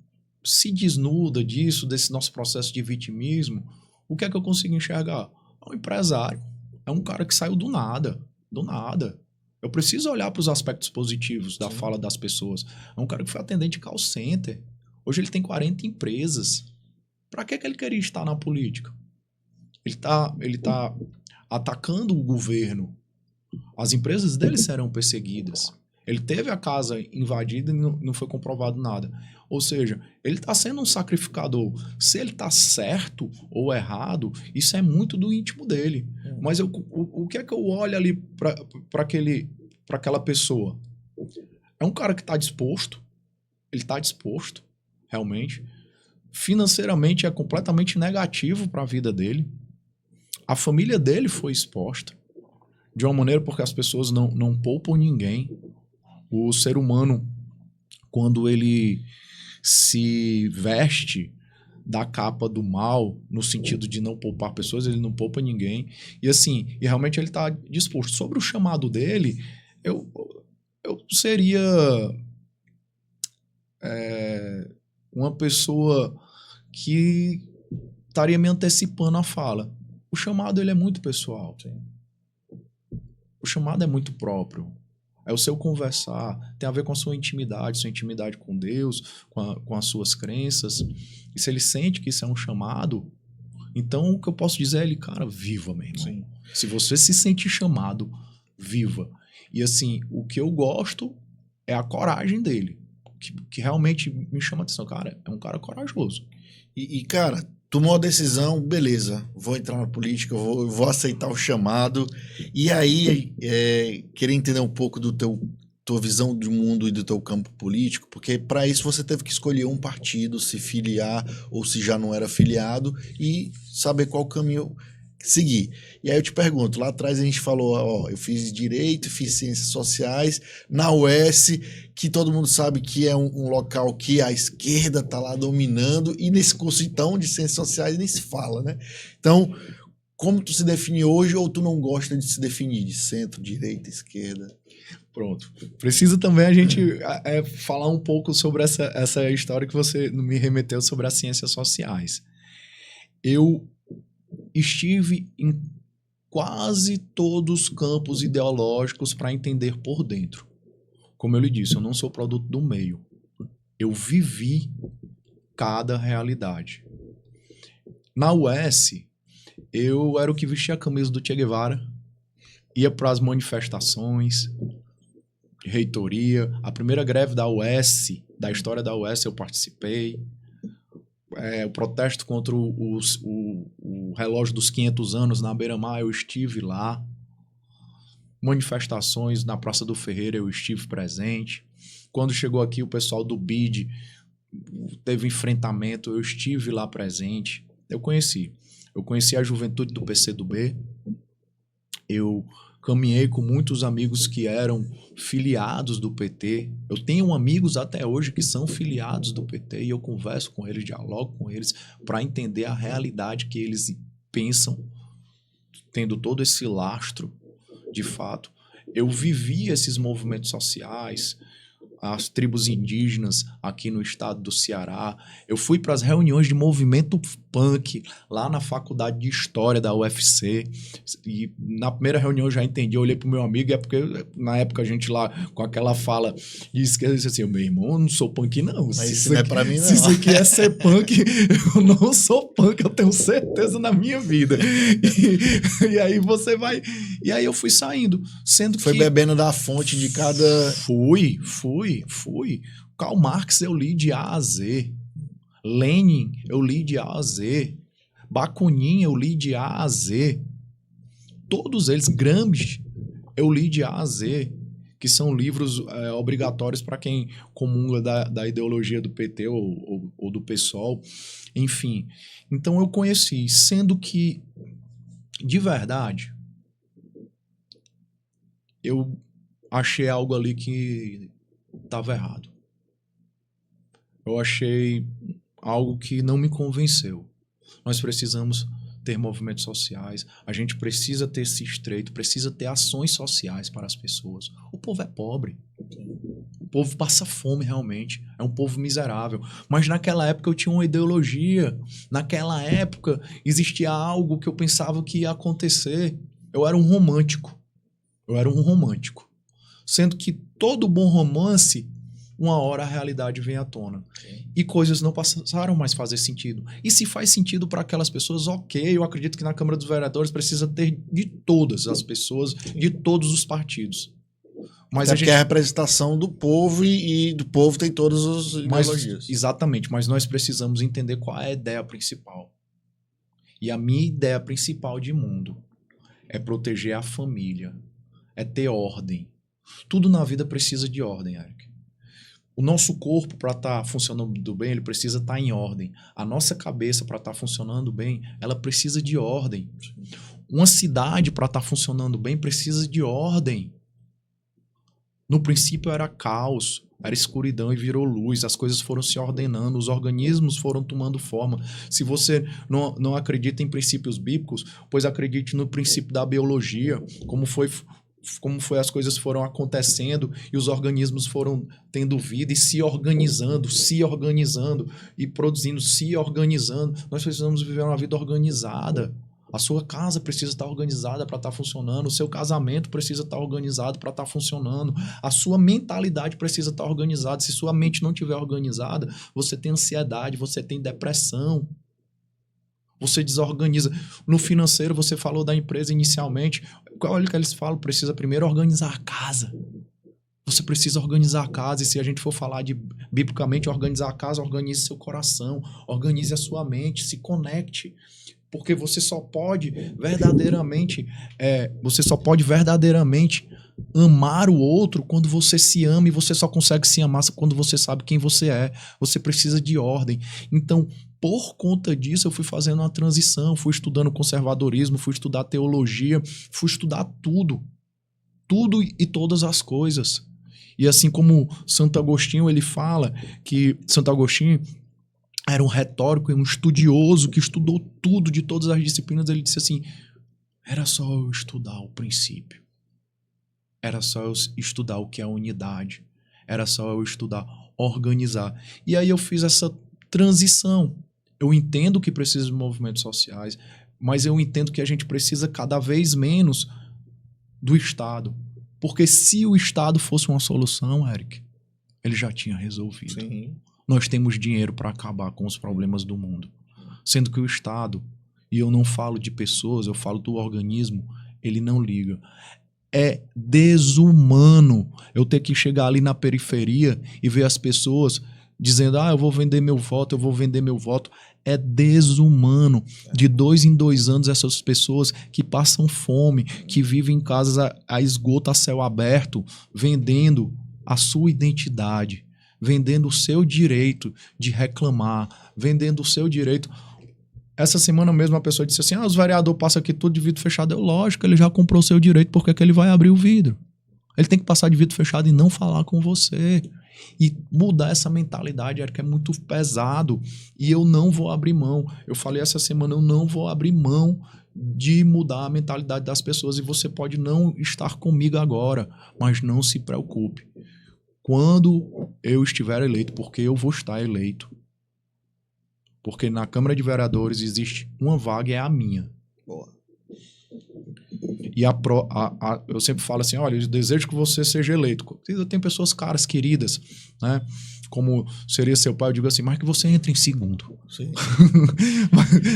se desnuda disso, desse nosso processo de vitimismo, o que é que eu consigo enxergar? É um empresário, é um cara que saiu do nada, do nada. Eu preciso olhar para os aspectos positivos da fala das pessoas. É um cara que foi atendente de call center. Hoje ele tem 40 empresas. Para que ele queria estar na política? Ele tá atacando o governo. As empresas dele serão perseguidas. Ele teve a casa invadida e não foi comprovado nada. Ou seja, ele está sendo um sacrificador. Se ele está certo ou errado, isso é muito do íntimo dele. Mas o que é que eu olho ali para aquela pessoa? É um cara que está disposto. Ele está disposto, realmente. Financeiramente é completamente negativo para a vida dele. A família dele foi exposta. De uma maneira porque as pessoas não poupam ninguém. O ser humano, quando ele se veste da capa do mal, no sentido de não poupar pessoas, ele não poupa ninguém. E assim, realmente ele está disposto. Sobre o chamado dele, eu seria uma pessoa que estaria me antecipando a fala. O chamado ele é muito pessoal. Sim. O chamado é muito próprio. É o seu conversar, tem a ver com a sua intimidade com Deus, com as suas crenças. E se ele sente que isso é um chamado, então o que eu posso dizer é ele, cara, viva, meu irmão. Sim. Se você se sente chamado, viva. E assim, o que eu gosto é a coragem dele, que realmente me chama a atenção. Cara, é um cara corajoso. E cara, tomou a decisão, beleza, vou entrar na política, vou aceitar o chamado. E aí, querer entender um pouco do tua visão do mundo e do teu campo político, porque para isso você teve que escolher um partido, se filiar ou se já não era filiado e saber qual caminho seguir. E aí eu te pergunto, lá atrás a gente falou, ó, eu fiz Direito, fiz Ciências Sociais, na UES, que todo mundo sabe que é um local que a esquerda tá lá dominando, e nesse curso então de Ciências Sociais nem se fala, né? Então, como tu se define hoje, ou tu não gosta de se definir de centro, direita, esquerda? Pronto. Precisa também a gente falar um pouco sobre essa história que você me remeteu sobre as Ciências Sociais. Eu estive em quase todos os campos ideológicos para entender por dentro. Como eu lhe disse, eu não sou produto do meio. Eu vivi cada realidade. Na UES, eu era o que vestia a camisa do Che Guevara, ia para as manifestações, reitoria. A primeira greve da UES, da história da UES, eu participei. O protesto contra o relógio dos 500 anos na Beira-Mar, eu estive lá. Manifestações na Praça do Ferreira, eu estive presente. Quando chegou aqui o pessoal do BID, teve enfrentamento, eu estive lá presente. Eu conheci a juventude do PCdoB. Eu caminhei com muitos amigos que eram filiados do PT. Eu tenho amigos até hoje que são filiados do PT e eu converso com eles, dialogo com eles para entender a realidade que eles pensam, tendo todo esse lastro, de fato. Eu vivi esses movimentos sociais, as tribos indígenas aqui no estado do Ceará. Eu fui para as reuniões de movimento punk lá na faculdade de História da UFC. E na primeira reunião eu já entendi, eu olhei pro meu amigo, é porque na época a gente lá com aquela fala disse assim, meu irmão, eu não sou punk não. Mas isso não é pra mim não. Se isso aqui é ser punk, eu não sou punk, eu tenho certeza na minha vida. E aí você vai... E aí eu fui saindo, sendo Foi que... bebendo da fonte de cada... Fui. Karl Marx eu li de A a Z. Lenin eu li de A a Z. Bakunin eu li de A a Z. Todos eles, Gramsci, eu li de A a Z, que são livros obrigatórios para quem comunga da ideologia do PT ou do PSOL. Enfim, então eu conheci, sendo que, de verdade, eu achei algo ali que estava errado. Eu achei algo que não me convenceu. Nós precisamos ter movimentos sociais, a gente precisa ter esse estreito, precisa ter ações sociais para as pessoas. O povo é pobre, o povo passa fome realmente, é um povo miserável. Mas naquela época eu tinha uma ideologia, naquela época existia algo que eu pensava que ia acontecer. Eu era um romântico. Sendo que todo bom romance, uma hora a realidade vem à tona. E coisas não passaram mais a fazer sentido. E se faz sentido para aquelas pessoas, ok, eu acredito que na Câmara dos Vereadores precisa ter de todas as pessoas, de todos os partidos. Mas Porque é a representação do povo e do povo tem todas as ideologias. Exatamente, mas nós precisamos entender qual é a ideia principal. E a minha ideia principal de mundo é proteger a família, é ter ordem. Tudo na vida precisa de ordem, Eric. O nosso corpo, para estar funcionando bem, ele precisa estar em ordem. A nossa cabeça, para estar funcionando bem, ela precisa de ordem. Uma cidade, para estar funcionando bem, precisa de ordem. No princípio era caos, era escuridão e virou luz. As coisas foram se ordenando, os organismos foram tomando forma. Se você não acredita em princípios bíblicos, pois acredite no princípio da biologia, como foi as coisas foram acontecendo e os organismos foram tendo vida e se organizando e produzindo, se organizando. Nós precisamos viver uma vida organizada. A sua casa precisa estar organizada para estar funcionando, o seu casamento precisa estar organizado para estar funcionando, a sua mentalidade precisa estar organizada. Se sua mente não estiver organizada, você tem ansiedade, você tem depressão. Você desorganiza. No financeiro, você falou da empresa inicialmente. Olha o que eles falam, precisa primeiro organizar a casa. Você precisa organizar a casa. E se a gente for falar de biblicamente organizar a casa, organize seu coração, organize a sua mente, se conecte. Porque você só pode verdadeiramente amar o outro quando você se ama, e você só consegue se amar quando você sabe quem você é. Você precisa de ordem. Então, por conta disso, eu fui fazendo uma transição, fui estudando conservadorismo, fui estudar teologia, fui estudar tudo e todas as coisas. E assim como Santo Agostinho, ele fala que Santo Agostinho era um retórico e um estudioso que estudou tudo de todas as disciplinas. Ele disse assim, era só eu estudar o princípio. Era só eu estudar o que é a unidade. Era só eu estudar organizar. E aí eu fiz essa transição. Eu entendo que precisa de movimentos sociais, mas eu entendo que a gente precisa cada vez menos do Estado. Porque se o Estado fosse uma solução, Eric, ele já tinha resolvido. Sim. Nós temos dinheiro para acabar com os problemas do mundo. Sendo que o Estado, e eu não falo de pessoas, eu falo do organismo, ele não liga. É desumano eu ter que chegar ali na periferia e ver as pessoas dizendo, eu vou vender meu voto, É desumano. De 2 em 2 anos, essas pessoas que passam fome, que vivem em casas a esgoto a céu aberto, vendendo a sua identidade, vendendo o seu direito de reclamar, vendendo o seu direito. Essa semana mesmo a pessoa disse assim, os vereadores passam aqui tudo de vidro fechado. Lógico, ele já comprou o seu direito, porque é que ele vai abrir o vidro. Ele tem que passar de vidro fechado e não falar com você. E mudar essa mentalidade, Eric, é muito pesado. E eu não vou abrir mão. Eu falei essa semana, eu não vou abrir mão de mudar a mentalidade das pessoas. E você pode não estar comigo agora, mas não se preocupe. quando eu estiver eleito, porque eu vou estar eleito. Porque na Câmara de Vereadores existe uma vaga e é a minha. Boa. E eu sempre falo assim, olha, eu desejo que você seja eleito. Eu tenho pessoas caras, queridas, né? Como seria seu pai, eu digo assim, mas que você entre em segundo. Sim.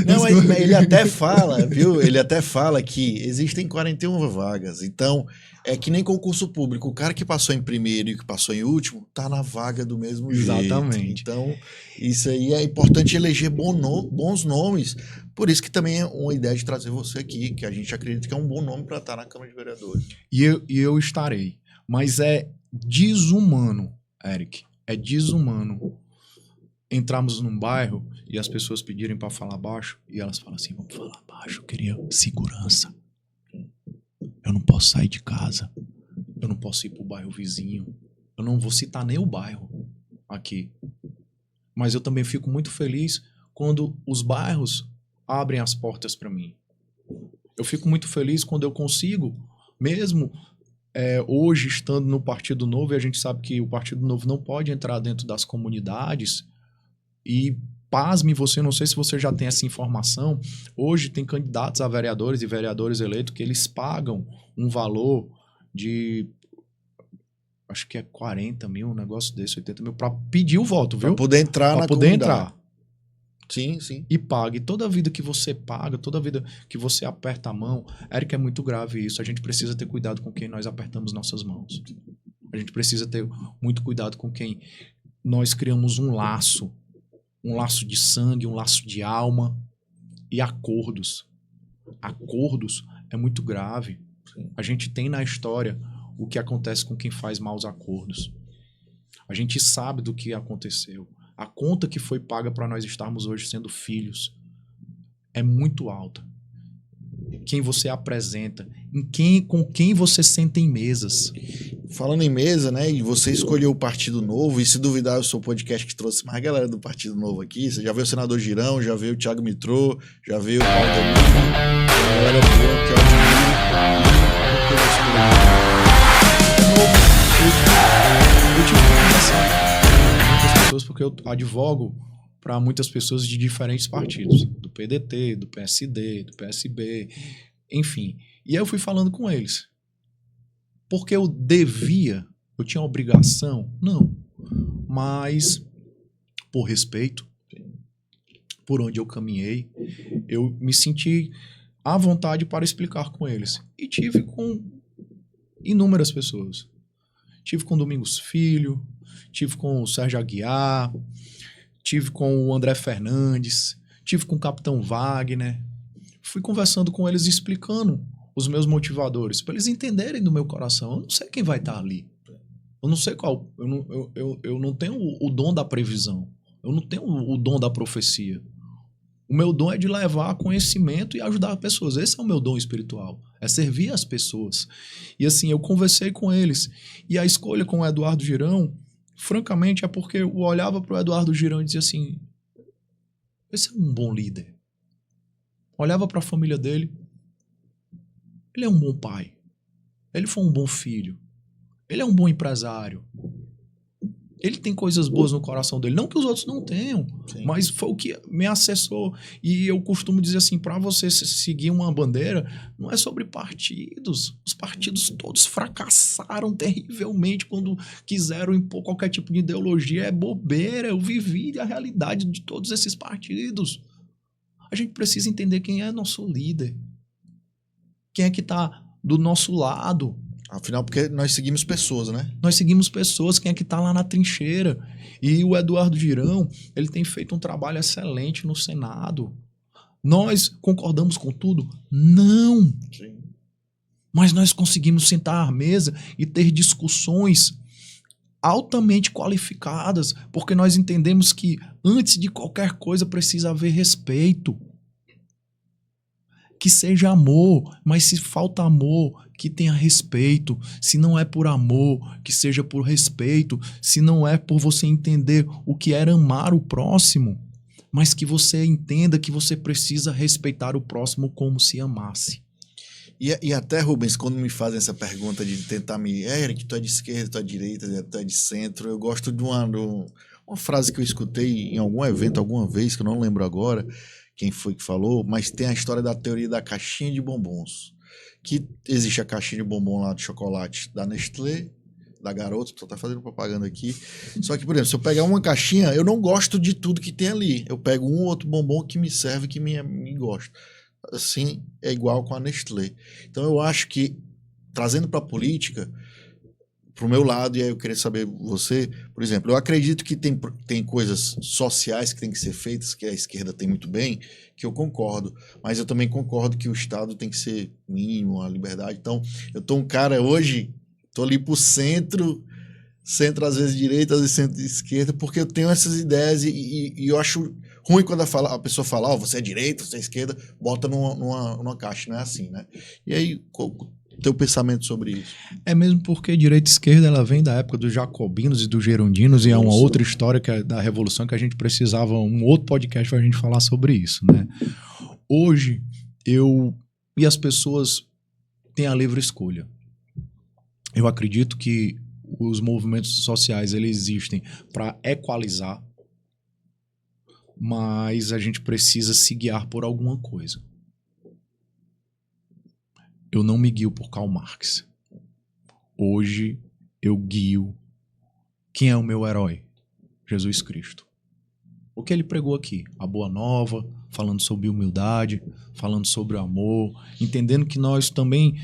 Não, ele até fala, viu? Ele até fala que existem 41 vagas. Então, é que nem concurso público. O cara que passou em primeiro e que passou em último, tá na vaga do mesmo Exatamente. jeito. Então, isso aí é importante eleger bons nomes. Por isso que também é uma ideia de trazer você aqui, que a gente acredita que é um bom nome para estar na Câmara de Vereadores. E eu estarei. Mas é desumano, Eric. É desumano entrarmos num bairro e as pessoas pedirem para falar baixo e elas falam assim, vamos falar baixo, eu queria segurança. Eu não posso sair de casa. Eu não posso ir pro bairro vizinho. Eu não vou citar nem o bairro aqui. Mas eu também fico muito feliz quando os bairros abrem as portas para mim. Eu fico muito feliz quando eu consigo, mesmo hoje estando no Partido Novo, e a gente sabe que o Partido Novo não pode entrar dentro das comunidades, e pasme você, não sei se você já tem essa informação, hoje tem candidatos a vereadores e vereadores eleitos que eles pagam um valor de, acho que é 40 mil, um negócio desse, 80 mil, para pedir o voto, viu? Para poder entrar pra na poder comunidade. entrar. Sim, sim. E pague. Toda vida que você paga, toda vida que você aperta a mão, Eric, é muito grave isso. A gente precisa ter cuidado com quem nós apertamos nossas mãos. A gente precisa ter muito cuidado com quem nós criamos um laço de sangue, um laço de alma e acordos. Acordos é muito grave. A gente tem na história o que acontece com quem faz maus acordos. A gente sabe do que aconteceu. A conta que foi paga para nós estarmos hoje sendo filhos é muito alta. Quem você apresenta, com quem você senta em mesas. Falando em mesa, né? E você escolheu o Partido Novo, e se duvidar, eu sou o podcast que trouxe mais galera do Partido Novo aqui. Você já viu o senador Girão, já viu o Thiago Mitrô, já viu o Paulo Danilo, a galera boa, que é Eu tive que conversar com muitas pessoas, porque eu advogo para muitas pessoas de diferentes partidos, do PDT, do PSD, do PSB, enfim. E aí eu fui falando com eles. Porque eu devia, eu tinha obrigação? Não. Mas, por respeito, por onde eu caminhei, eu me senti à vontade para explicar com eles. E tive com inúmeras pessoas. Tive com Domingos Filho, tive com o Sérgio Aguiar, tive com o André Fernandes, tive com o Capitão Wagner. Fui conversando com eles, explicando os meus motivadores, para eles entenderem do meu coração. Eu não sei quem vai estar ali. Eu não sei qual. Eu não tenho o dom da previsão. Eu não tenho o dom da profecia. O meu dom é de levar conhecimento e ajudar pessoas. Esse é o meu dom espiritual. É servir as pessoas. E assim, eu conversei com eles. E a escolha com o Eduardo Girão, francamente, é porque eu olhava para o Eduardo Girão e dizia assim, esse é um bom líder. Olhava para a família dele, ele é um bom pai. Ele foi um bom filho. Ele é um bom empresário. Ele tem coisas boas no coração dele. Não que os outros não tenham, sim, mas foi o que me acessou. E eu costumo dizer assim, para você seguir uma bandeira, não é sobre partidos. Os partidos todos fracassaram terrivelmente quando quiseram impor qualquer tipo de ideologia. É bobeira. Eu vivi a realidade de todos esses partidos. A gente precisa entender quem é nosso líder. Quem é que está do nosso lado. Afinal, porque nós seguimos pessoas, né? Nós seguimos pessoas, quem é que está lá na trincheira. E o Eduardo Girão, ele tem feito um trabalho excelente no Senado. Nós concordamos com tudo? Não. Sim. Mas nós conseguimos sentar à mesa e ter discussões altamente qualificadas, porque nós entendemos que antes de qualquer coisa precisa haver respeito. Que seja amor, mas se falta amor, que tenha respeito. Se não é por amor, que seja por respeito. Se não é por você entender o que era amar o próximo, mas que você entenda que você precisa respeitar o próximo como se amasse. E até, Rubens, quando me fazem essa pergunta de tentar Eric, tu é de esquerda, tu é de direita, tu é de centro, eu gosto de uma frase que eu escutei em algum evento alguma vez, que eu não lembro agora quem foi que falou, mas tem a história da teoria da caixinha de bombons. Que existe a caixinha de bombom lá de chocolate da Nestlé, da Garoto, tô até fazendo propaganda aqui. Só que, por exemplo, se eu pegar uma caixinha, eu não gosto de tudo que tem ali. Eu pego um ou outro bombom que me serve, que me gosta. Assim, é igual com a Nestlé. Então, eu acho que, trazendo para a política, para o meu lado, e aí eu queria saber você, por exemplo, eu acredito que tem coisas sociais que tem que ser feitas, que a esquerda tem muito bem, que eu concordo, mas eu também concordo que o Estado tem que ser mínimo, a liberdade. Então, eu tô um cara hoje, tô ali pro centro às vezes direita, às vezes centro-esquerda, porque eu tenho essas ideias e eu acho ruim quando a pessoa fala, você é direita, você é esquerda, bota numa caixa, não é assim, né? E aí, teu pensamento sobre isso? É mesmo porque direita e esquerda ela vem da época dos jacobinos e dos gerondinos, e é uma outra história que é da Revolução que a gente precisava, um outro podcast para a gente falar sobre isso, né? Hoje, e as pessoas têm a livre escolha. Eu acredito que os movimentos sociais eles existem para equalizar, mas a gente precisa se guiar por alguma coisa. Eu não me guio por Karl Marx. Hoje eu guio quem é o meu herói? Jesus Cristo. O que ele pregou aqui? A boa nova, falando sobre humildade, falando sobre o amor, entendendo que nós também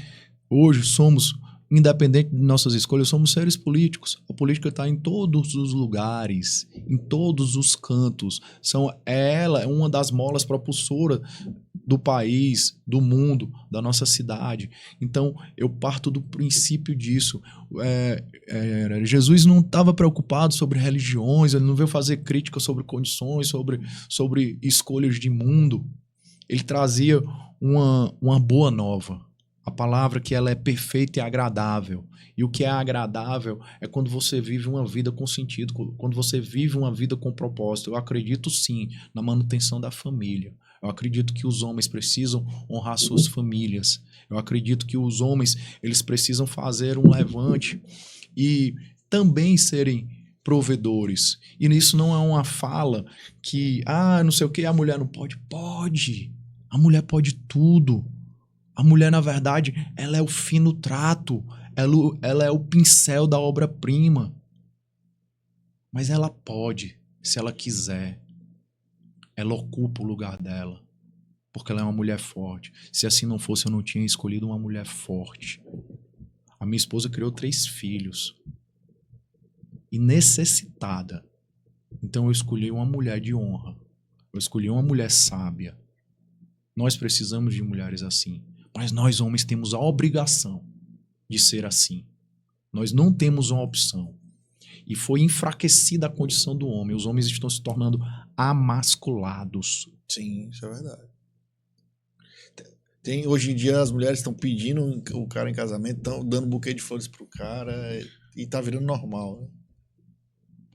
hoje somos, independente de nossas escolhas, somos seres políticos. A política está em todos os lugares, em todos os cantos. Ela é uma das molas propulsoras do país, do mundo, da nossa cidade. Então, eu parto do princípio disso. Jesus não estava preocupado sobre religiões, ele não veio fazer crítica sobre condições, sobre escolhas de mundo. Ele trazia uma boa nova. A palavra que ela é perfeita e agradável. E o que é agradável é quando você vive uma vida com sentido, quando você vive uma vida com propósito. Eu acredito sim na manutenção da família. Eu acredito que os homens precisam honrar suas famílias. Eu acredito que os homens eles precisam fazer um levante e também serem provedores. E isso não é uma fala que, não sei o que, a mulher não pode. Pode. A mulher pode tudo. A mulher, na verdade, ela é o fino trato, ela é o pincel da obra-prima. Mas ela pode, se ela quiser. Ela ocupa o lugar dela, porque ela é uma mulher forte. Se assim não fosse, eu não tinha escolhido uma mulher forte. A minha esposa criou 3 filhos. E necessitada. Então eu escolhi uma mulher de honra. Eu escolhi uma mulher sábia. Nós precisamos de mulheres assim. Mas nós, homens, temos a obrigação de ser assim. Nós não temos uma opção. E foi enfraquecida a condição do homem. Os homens estão se tornando amasculados. Sim, isso é verdade. Hoje em dia as mulheres estão pedindo o cara em casamento, estão dando buquê de flores pro cara e tá virando normal, né?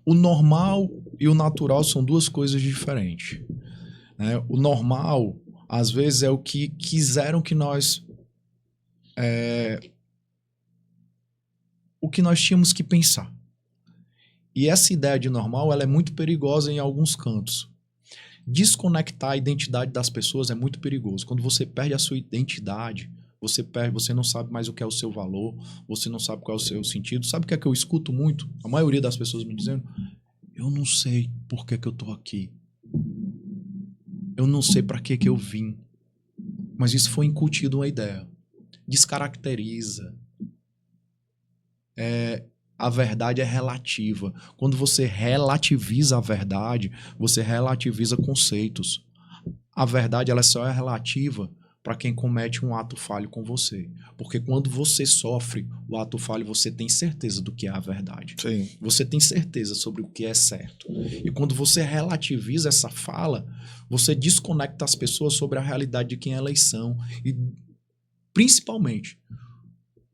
O normal e o natural são 2 coisas diferentes. Né? O normal, às vezes, é o que quiseram que nós... o que nós tínhamos que pensar. E essa ideia de normal ela é muito perigosa em alguns cantos. Desconectar a identidade das pessoas é muito perigoso. Quando você perde a sua identidade, você não sabe mais o que é o seu valor, você não sabe qual é o seu sentido. Sabe o que é que eu escuto muito? A maioria das pessoas me dizendo, eu não sei por que eu tô aqui. Eu não sei para que eu vim. Mas isso foi incutido uma ideia. Descaracteriza. A verdade é relativa. Quando você relativiza a verdade, você relativiza conceitos. A verdade ela só é relativa para quem comete um ato falho com você. Porque quando você sofre o ato falho, você tem certeza do que é a verdade. Sim. Você tem certeza sobre o que é certo. E quando você relativiza essa fala, você desconecta as pessoas sobre a realidade de quem elas são. E, principalmente,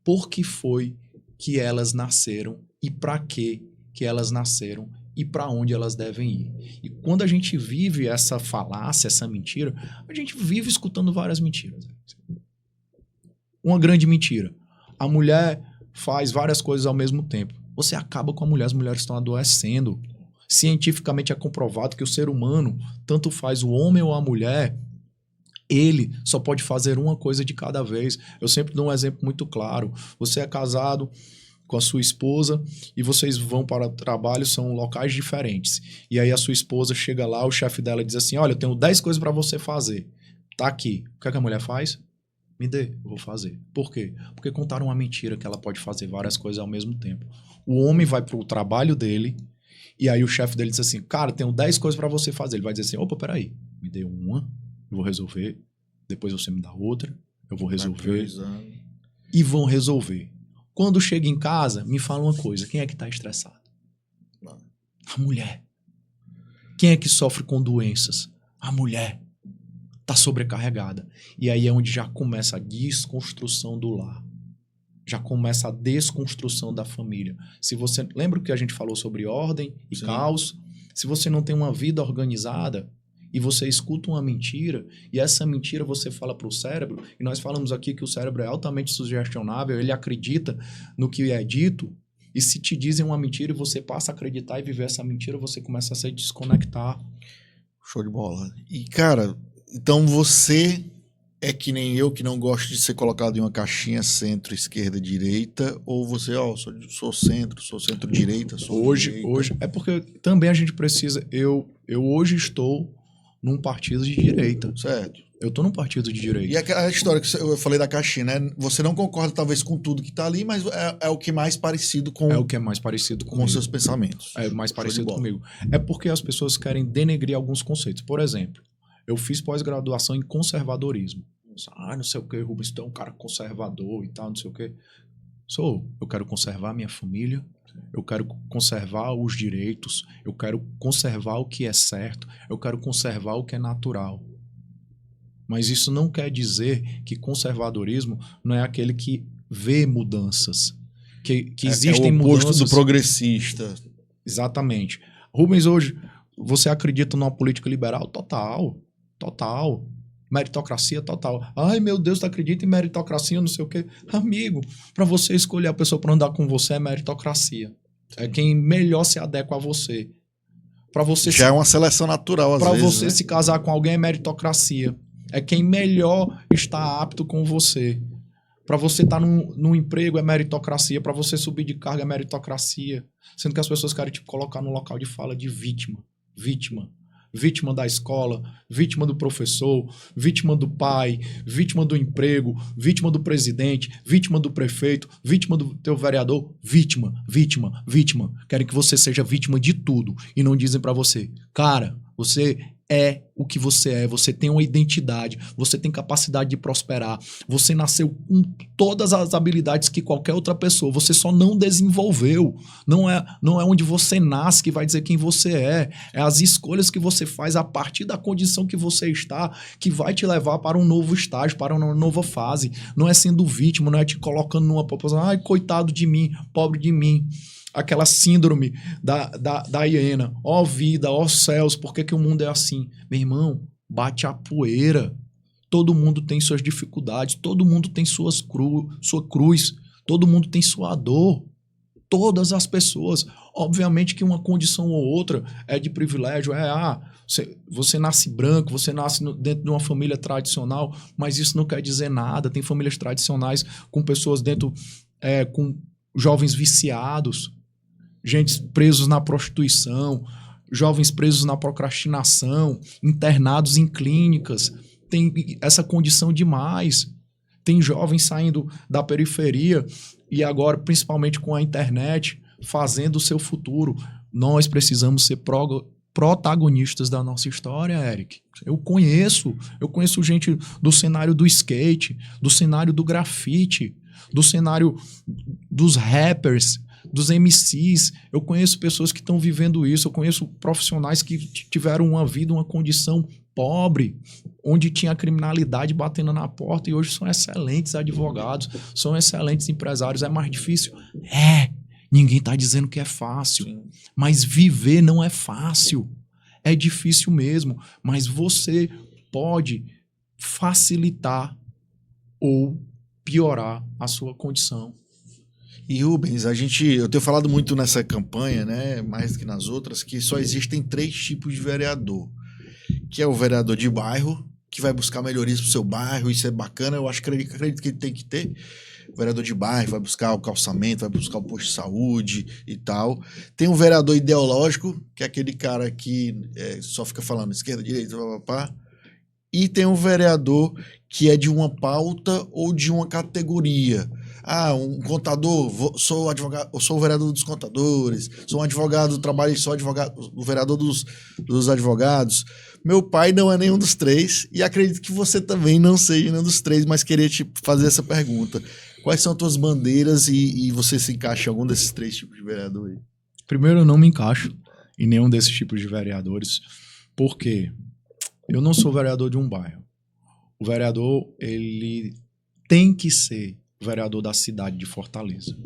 por que foi que elas nasceram e para que elas nasceram e para onde elas devem ir. E quando a gente vive essa falácia, essa mentira, a gente vive escutando várias mentiras. uma grande mentira. A mulher faz várias coisas ao mesmo tempo. Você acaba com a mulher, as mulheres estão adoecendo. Cientificamente é comprovado que o ser humano, tanto faz o homem ou a mulher, ele só pode fazer uma coisa de cada vez. Eu sempre dou um exemplo muito claro. Você é casado com a sua esposa e vocês vão para o trabalho, são locais diferentes. E aí a sua esposa chega lá, o chefe dela diz assim, olha, eu tenho 10 coisas para você fazer. Tá aqui. O que é que a mulher faz? Me dê, eu vou fazer. Por quê? Porque contaram uma mentira que ela pode fazer várias coisas ao mesmo tempo. O homem vai para o trabalho dele e aí o chefe dele diz assim, cara, tenho 10 coisas para você fazer. Ele vai dizer assim, opa, peraí, me dê uma, eu vou resolver, depois você me dá outra, eu vou resolver. E vão resolver. Quando chega em casa, me fala uma coisa, quem é que está estressado? A mulher. Quem é que sofre com doenças? A mulher. Está sobrecarregada. E aí é onde já começa a desconstrução do lar. Já começa a desconstrução da família. Se você lembra que a gente falou sobre ordem e caos? Se você não tem uma vida organizada e você escuta uma mentira e essa mentira você fala para o cérebro, e nós falamos aqui que o cérebro é altamente sugestionável, ele acredita no que é dito, e se te dizem uma mentira e você passa a acreditar e viver essa mentira, você começa a se desconectar. Show de bola. E, cara, então você é que nem eu, que não gosto de ser colocado em uma caixinha centro, esquerda, direita, ou você, sou centro-direita, Hoje, é porque também a gente precisa, eu hoje estou num partido de direita. Certo. Eu estou num partido de direita. E a história que eu falei da caixinha, né? Você não concorda talvez com tudo que está ali, mas é o que é mais parecido com... É o que é mais parecido comigo. Com seus pensamentos. É mais parecido comigo. É porque as pessoas querem denegrir alguns conceitos. Por exemplo, eu fiz pós-graduação em conservadorismo. Não sei o que, Rubens, tu é um cara conservador e tal, não sei o que. Eu quero conservar a minha família, eu quero conservar os direitos, eu quero conservar o que é certo, eu quero conservar o que é natural. Mas isso não quer dizer que conservadorismo não é aquele que vê mudanças. Que existem mudanças. É o oposto do progressista. Exatamente. Rubens, hoje, você acredita numa política liberal? Total. Meritocracia total. Ai, meu Deus, tu acredita em meritocracia, não sei o quê? Amigo, para você escolher a pessoa para andar com você é meritocracia. É quem melhor se adequa a você. Pra você já é uma seleção natural, às vezes. Para você se casar com alguém é meritocracia. É quem melhor está apto com você. Para você estar num emprego é meritocracia. Para você subir de carga é meritocracia. Sendo que as pessoas querem te colocar no local de fala de vítima. Vítima da escola, vítima do professor, vítima do pai, vítima do emprego, vítima do presidente, vítima do prefeito, vítima do teu vereador, vítima. Querem que você seja vítima de tudo e não dizem pra você, cara, você é o que você é, você tem uma identidade, você tem capacidade de prosperar, você nasceu com todas as habilidades que qualquer outra pessoa, você só não desenvolveu. Não é onde você nasce que vai dizer quem você é as escolhas que você faz a partir da condição que você está, que vai te levar para um novo estágio, para uma nova fase. Não é sendo vítima, não é te colocando numa posição, ai, coitado de mim, pobre de mim. Aquela síndrome da hiena. Ó vida, ó céus, por que o mundo é assim? Meu irmão, bate a poeira. Todo mundo tem suas dificuldades, todo mundo tem sua cruz, todo mundo tem sua dor. Todas as pessoas. Obviamente que uma condição ou outra é de privilégio, você nasce branco, você nasce dentro de uma família tradicional, mas isso não quer dizer nada. Tem famílias tradicionais com pessoas dentro, com jovens viciados, gente presos na prostituição, jovens presos na procrastinação, internados em clínicas. Tem essa condição demais. Tem jovens saindo da periferia e agora, principalmente com a internet, fazendo o seu futuro. Nós precisamos ser protagonistas da nossa história, Eric. Eu conheço gente do cenário do skate, do cenário do grafite, do cenário dos rappers, dos MCs. Eu conheço pessoas que estão vivendo isso. Eu conheço profissionais que tiveram uma vida, uma condição pobre, onde tinha criminalidade batendo na porta e hoje são excelentes advogados, são excelentes empresários. É mais difícil? Ninguém está dizendo que é fácil. Sim. Mas viver não é fácil. É difícil mesmo. Mas você pode facilitar ou piorar a sua condição. E Rubens, eu tenho falado muito nessa campanha, né, mais do que nas outras, que só existem 3 tipos de vereador. Que é o vereador de bairro, que vai buscar melhorias pro seu bairro, isso é bacana, eu acredito que ele tem que ter. O vereador de bairro vai buscar o calçamento, vai buscar o posto de saúde e tal. Tem um vereador ideológico, que é aquele cara que só fica falando esquerda, direita, papapá. E tem um vereador que é de uma pauta ou de uma categoria. Ah, um contador, sou advogado, sou o vereador dos contadores, sou um advogado, trabalho só advogado, o vereador dos advogados. Meu pai não é nenhum dos 3 e acredito que você também não seja nenhum dos 3, mas queria te fazer essa pergunta. Quais são as tuas bandeiras e você se encaixa em algum desses 3 tipos de vereador aí? Primeiro, eu não me encaixo em nenhum desses tipos de vereadores, porque eu não sou vereador de um bairro. O vereador, ele tem que ser vereador da cidade de Fortaleza.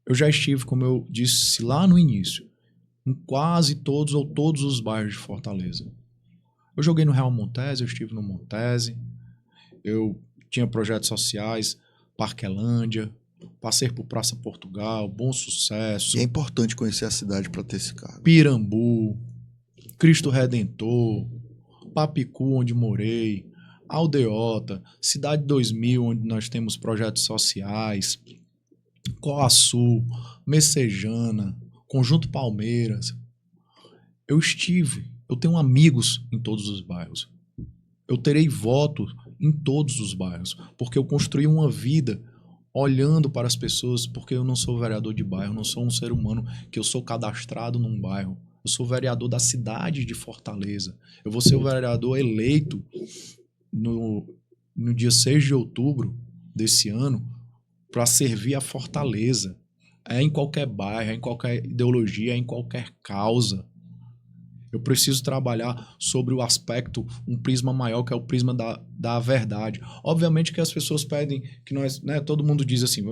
Eu já estive, como eu disse lá no início, em quase todos ou todos os bairros de Fortaleza. Eu joguei no Real Montese, eu estive no Montese, eu tinha projetos sociais, Parquelândia, passei por Praça Portugal, Bom Sucesso. E é importante conhecer a cidade para ter esse cargo. Pirambu, Cristo Redentor, Papicu, onde morei, Aldeota, Cidade 2000, onde nós temos projetos sociais, Coaçu, Messejana, Conjunto Palmeiras. Eu tenho amigos em todos os bairros. Eu terei voto em todos os bairros, porque eu construí uma vida olhando para as pessoas, porque eu não sou vereador de bairro, não sou um ser humano que eu sou cadastrado num bairro. Eu sou vereador da cidade de Fortaleza. Eu vou ser o vereador eleito no dia 6 de outubro desse ano para servir a Fortaleza. É em qualquer bairro, é em qualquer ideologia, é em qualquer causa. Eu preciso trabalhar sobre o aspecto, um prisma maior, que é o prisma da verdade. Obviamente que as pessoas pedem que nós, né, todo mundo diz assim,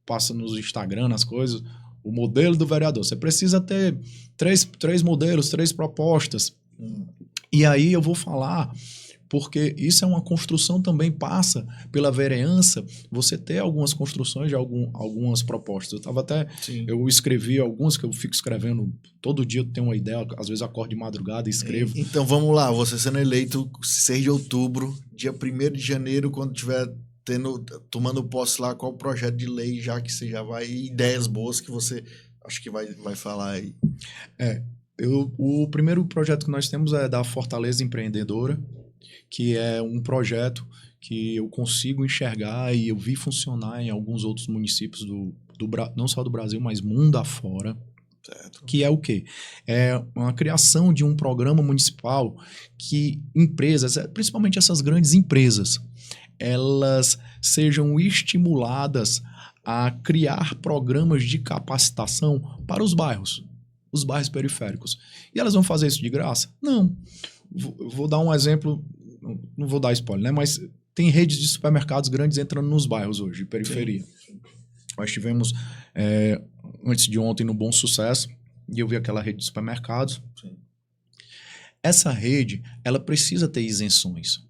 passa nos Instagram, nas coisas, o modelo do vereador. Você precisa ter três modelos, 3 propostas. E aí eu vou falar, porque isso é uma construção também, passa pela vereança, você ter algumas construções de algumas propostas. Eu escrevi alguns que eu fico escrevendo, todo dia eu tenho uma ideia, às vezes acordo de madrugada e escrevo. Então vamos lá, você sendo eleito 6 de outubro, dia 1º de janeiro, quando tiver tomando posse lá, qual o projeto de lei já que você já vai, ideias boas que você acho que vai falar aí. O primeiro projeto que nós temos é da Fortaleza Empreendedora, que é um projeto que eu consigo enxergar e eu vi funcionar em alguns outros municípios não só do Brasil, mas mundo afora. Certo. Que é o quê? É uma criação de um programa municipal que empresas, principalmente essas grandes empresas, elas sejam estimuladas a criar programas de capacitação para os bairros periféricos. E elas vão fazer isso de graça? Não. Vou dar um exemplo, não vou dar spoiler, né? Mas tem redes de supermercados grandes entrando nos bairros hoje, de periferia. Sim. Nós tivemos, antes de ontem, no Bom Sucesso, e eu vi aquela rede de supermercados. Sim. Essa rede, ela precisa ter isenções.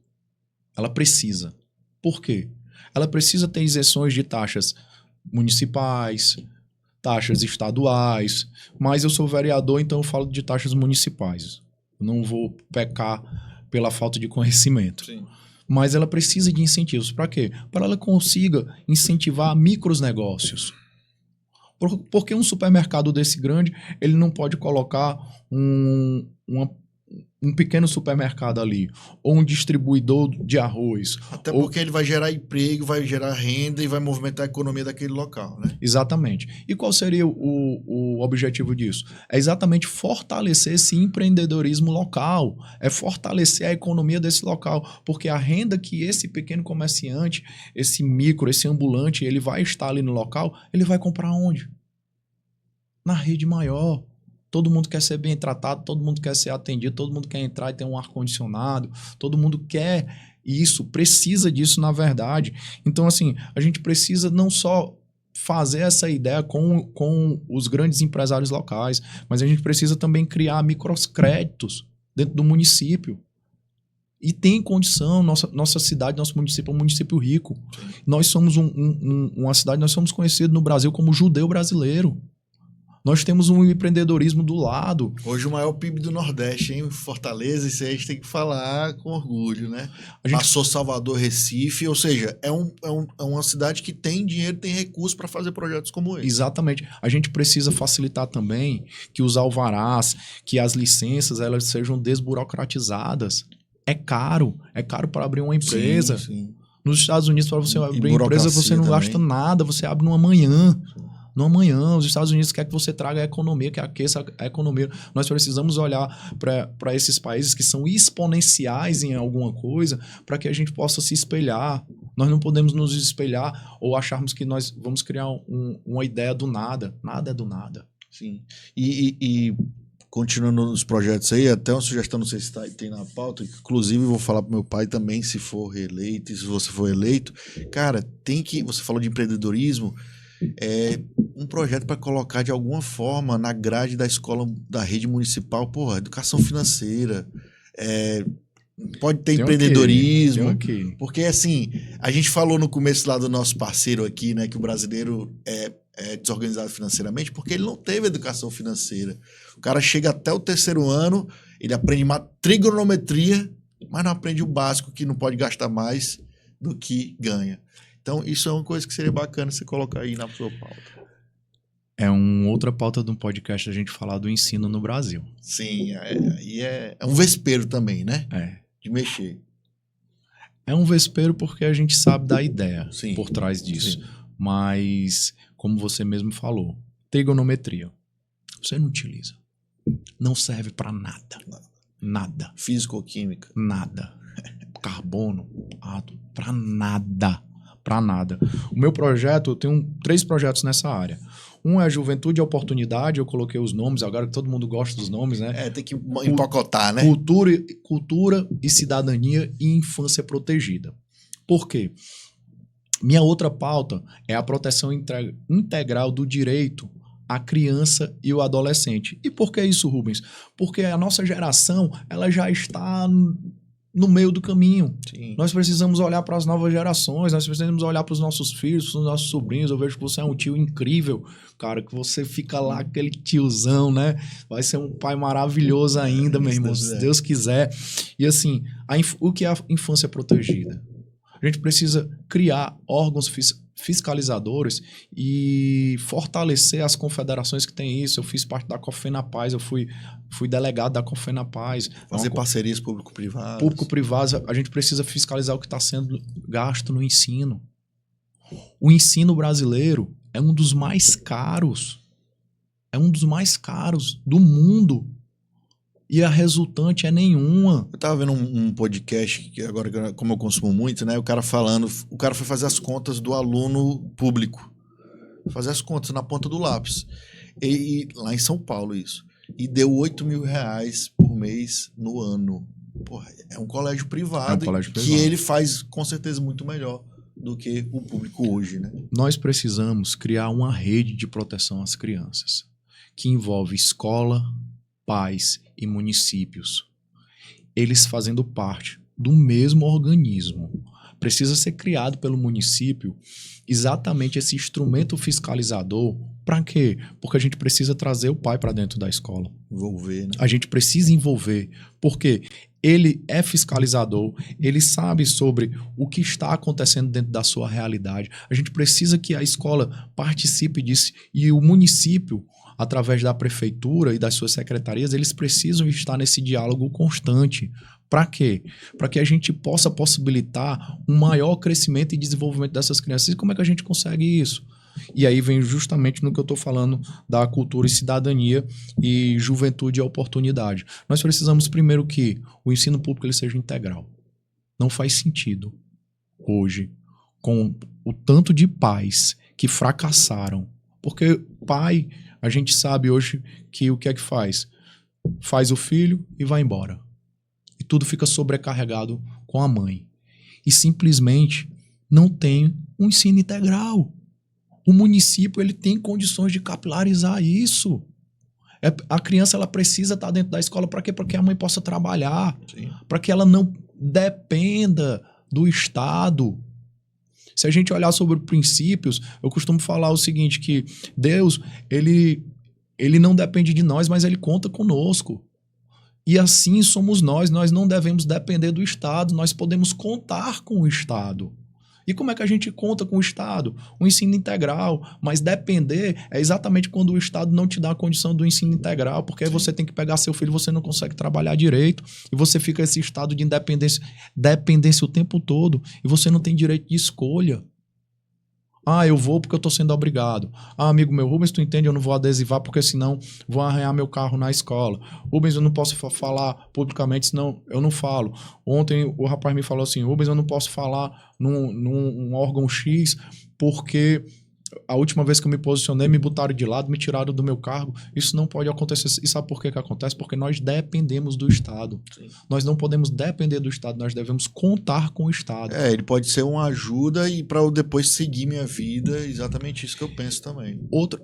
Ela precisa. Por quê? Ela precisa ter isenções de taxas municipais, taxas estaduais, mas eu sou vereador, então eu falo de taxas municipais. Eu não vou pecar pela falta de conhecimento. Sim. Mas ela precisa de incentivos. Para quê? Para ela consiga incentivar micros negócios. Porque um supermercado desse grande, ele não pode colocar um pequeno supermercado ali, ou um distribuidor de arroz. Até porque ele vai gerar emprego, vai gerar renda e vai movimentar a economia daquele local, né? Exatamente. E qual seria o objetivo disso? É exatamente fortalecer esse empreendedorismo local, é fortalecer a economia desse local, porque a renda que esse pequeno comerciante, esse micro, esse ambulante, ele vai estar ali no local, ele vai comprar onde? Na rede maior. Todo mundo quer ser bem tratado, todo mundo quer ser atendido, todo mundo quer entrar e ter um ar-condicionado, todo mundo quer isso, precisa disso na verdade. Então, assim, a gente precisa não só fazer essa ideia com os grandes empresários locais, mas a gente precisa também criar microcréditos dentro do município. E tem condição, nossa cidade, nosso município é um município rico. Nós somos uma cidade, nós somos conhecidos no Brasil como judeu brasileiro. Nós temos um empreendedorismo do lado. Hoje o maior PIB do Nordeste, hein? Fortaleza, isso aí a gente tem que falar com orgulho, né? Passou Salvador, Recife, ou seja, é uma cidade que tem dinheiro, tem recursos para fazer projetos como esse. Exatamente. A gente precisa facilitar também que os alvarás, que as licenças, elas sejam desburocratizadas. É caro para abrir uma empresa. Sim. Nos Estados Unidos, para você abrir uma empresa, você não gasta nada, você abre numa manhã. No amanhã, os Estados Unidos querem que você traga a economia, que aqueça a economia. Nós precisamos olhar para esses países que são exponenciais em alguma coisa para que a gente possa se espelhar. Nós não podemos nos espelhar ou acharmos que nós vamos criar uma ideia do nada. Nada é do nada. Sim. E continuando nos projetos aí, até uma sugestão, não sei se tem na pauta, inclusive vou falar pro meu pai também, se for reeleito, e se você for eleito. Cara, você falou de empreendedorismo, um projeto para colocar de alguma forma na grade da escola, da rede municipal, educação financeira, pode ter empreendedorismo, porque assim, a gente falou no começo lá do nosso parceiro aqui, né, que o brasileiro é desorganizado financeiramente porque ele não teve educação financeira. O cara chega até o 3º ano, ele aprende uma trigonometria, mas não aprende o básico, que não pode gastar mais do que ganha. Então, isso é uma coisa que seria bacana você colocar aí na sua pauta. É uma outra pauta de um podcast a gente falar do ensino no Brasil. Sim, e é um vespeiro também, né? De mexer. É um vespeiro porque a gente sabe da ideia por trás disso. Sim. Mas, como você mesmo falou, trigonometria, você não utiliza. Não serve para nada. Nada. Físico-química. Nada. Carbono, átomo, para nada. Para nada. O meu projeto, eu tenho 3 projetos nessa área. Um é Juventude e Oportunidade, eu coloquei os nomes, agora que todo mundo gosta dos nomes, né? Tem que empacotar, né? Cultura e cidadania e infância protegida. Por quê? Minha outra pauta é a proteção integral do direito à criança e o adolescente. E por que isso, Rubens? Porque a nossa geração, ela já está no meio do caminho. Sim. Nós precisamos olhar para as novas gerações, nós precisamos olhar para os nossos filhos, para os nossos sobrinhos. Eu vejo que você é um tio incrível, cara, que você fica lá, aquele tiozão, né? Vai ser um pai maravilhoso ainda, meu irmão, se Deus quiser. E assim, o que é a infância protegida? A gente precisa criar órgãos fiscalizadores e fortalecer as confederações que têm isso. Eu fiz parte da COFENAPAZ, eu fui delegado da COFENAPAZ. Fazer parcerias público-privadas. Público-privadas, a gente precisa fiscalizar o que está sendo gasto no ensino. O ensino brasileiro é um dos mais caros. É um dos mais caros do mundo. E a resultante é nenhuma. Eu tava vendo um podcast, que agora, como eu consumo muito, né? O cara foi fazer as contas do aluno público. Fazer as contas na ponta do lápis. E lá em São Paulo, isso. E deu R$8.000 por mês no ano. Porra, é um colégio privado. Que ele faz, com certeza, muito melhor do que o público hoje, né? Nós precisamos criar uma rede de proteção às crianças, que envolve escola, pais e municípios, eles fazendo parte do mesmo organismo. Precisa ser criado pelo município exatamente esse instrumento fiscalizador. Para quê? Porque a gente precisa trazer o pai para dentro da escola. Envolver, né? A gente precisa envolver, porque ele é fiscalizador, ele sabe sobre o que está acontecendo dentro da sua realidade. A gente precisa que a escola participe disso e o município, através da prefeitura e das suas secretarias, eles precisam estar nesse diálogo constante. Para quê? Para que a gente possa possibilitar um maior crescimento e desenvolvimento dessas crianças. E como é que a gente consegue isso? E aí vem justamente no que eu estou falando da cultura e cidadania e juventude e oportunidade. Nós precisamos primeiro que o ensino público ele seja integral. Não faz sentido hoje, com o tanto de pais que fracassaram. Porque pai... A gente sabe hoje que o que é que faz? Faz o filho e vai embora. E tudo fica sobrecarregado com a mãe. E simplesmente não tem um ensino integral. O município ele tem condições de capilarizar isso. A criança ela precisa estar dentro da escola para quê? Para que a mãe possa trabalhar. Para que ela não dependa do Estado. Se a gente olhar sobre princípios, eu costumo falar o seguinte, que Deus, ele não depende de nós, mas ele conta conosco. E assim somos nós não devemos depender do Estado, nós podemos contar com o Estado. E como é que a gente conta com o Estado? O ensino integral, mas depender é exatamente quando o Estado não te dá a condição do ensino integral, porque aí você tem que pegar seu filho, você não consegue trabalhar direito, e você fica esse estado de dependência o tempo todo, e você não tem direito de escolha. Ah, eu vou porque eu tô sendo obrigado. Ah, amigo meu, Rubens, tu entende? Eu não vou adesivar porque senão vou arranhar meu carro na escola. Rubens, eu não posso falar publicamente, senão eu não falo. Ontem o rapaz me falou assim, Rubens, eu não posso falar num órgão X porque a última vez que eu me posicionei, me botaram de lado, me tiraram do meu cargo. Isso não pode acontecer. E sabe por que acontece? Porque nós dependemos do Estado. Sim. Nós não podemos depender do Estado, nós devemos contar com o Estado. Ele pode ser uma ajuda e para eu depois seguir minha vida, exatamente isso que eu penso também.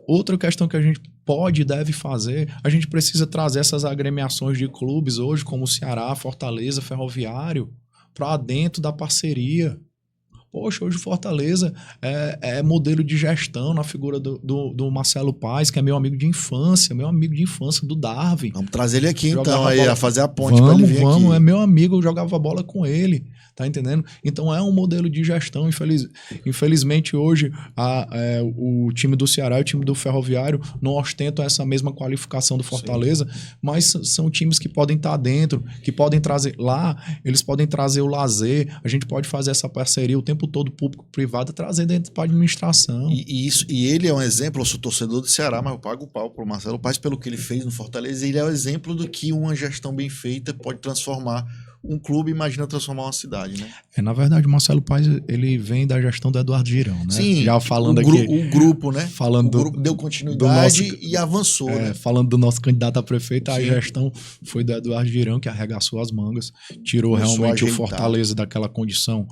Outra questão que a gente pode e deve fazer, a gente precisa trazer essas agremiações de clubes hoje, como Ceará, Fortaleza, Ferroviário, para dentro da parceria. Poxa, hoje Fortaleza é modelo de gestão na figura do Marcelo Paes, que é meu amigo de infância do Darwin. Vamos trazer ele aqui então, aí, a fazer a ponte para ele vir aqui. É meu amigo, eu jogava bola com ele, tá entendendo? Então é um modelo de gestão, infelizmente hoje o time do Ceará e o time do Ferroviário não ostentam essa mesma qualificação do Fortaleza, sim, mas são times que podem estar dentro, que podem trazer lá, eles podem trazer o lazer, a gente pode fazer essa parceria o tempo todo, público-privado, trazer dentro para a administração. E ele é um exemplo, eu sou torcedor do Ceará, mas eu pago o pau pro Marcelo Paes pelo que ele fez no Fortaleza, e ele é o exemplo do que uma gestão bem feita pode transformar um clube, imagina transformar uma cidade, né? Na verdade, o Marcelo Paes, ele vem da gestão do Eduardo Girão, né? Sim, já falando o grupo, né? Falando o grupo deu continuidade e avançou, né? Falando do nosso candidato a prefeito, sim, a gestão foi do Eduardo Girão, que arregaçou as mangas, tirou realmente o Fortaleza daquela condição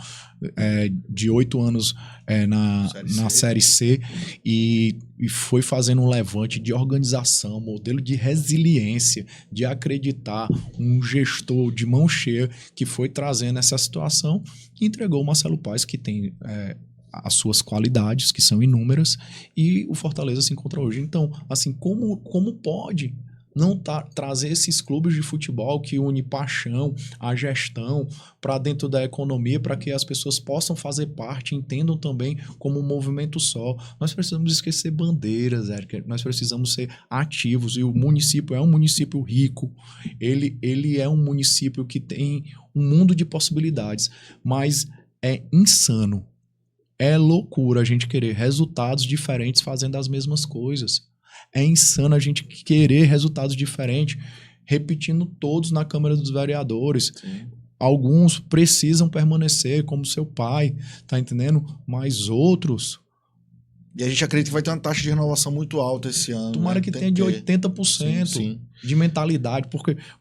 de 8 anos na Série C e foi fazendo um levante de organização, modelo de resiliência, de acreditar, um gestor de mão cheia que foi trazendo essa situação e entregou o Marcelo Paes, que tem as suas qualidades, que são inúmeras, e o Fortaleza se encontra hoje. Então, assim, como pode não trazer esses clubes de futebol que une paixão, a gestão para dentro da economia, para que as pessoas possam fazer parte, entendam também como um movimento só. Nós precisamos esquecer bandeiras, Érica, nós precisamos ser ativos, e o município é um município rico, ele é um município que tem um mundo de possibilidades, mas é insano, é loucura a gente querer resultados diferentes fazendo as mesmas coisas. É insano a gente querer resultados diferentes, repetindo todos na Câmara dos Vereadores. Sim. Alguns precisam permanecer, como seu pai, tá entendendo? Mas outros... E a gente acredita que vai ter uma taxa de renovação muito alta esse ano. Tomara que tenha de 80% sim. de mentalidade,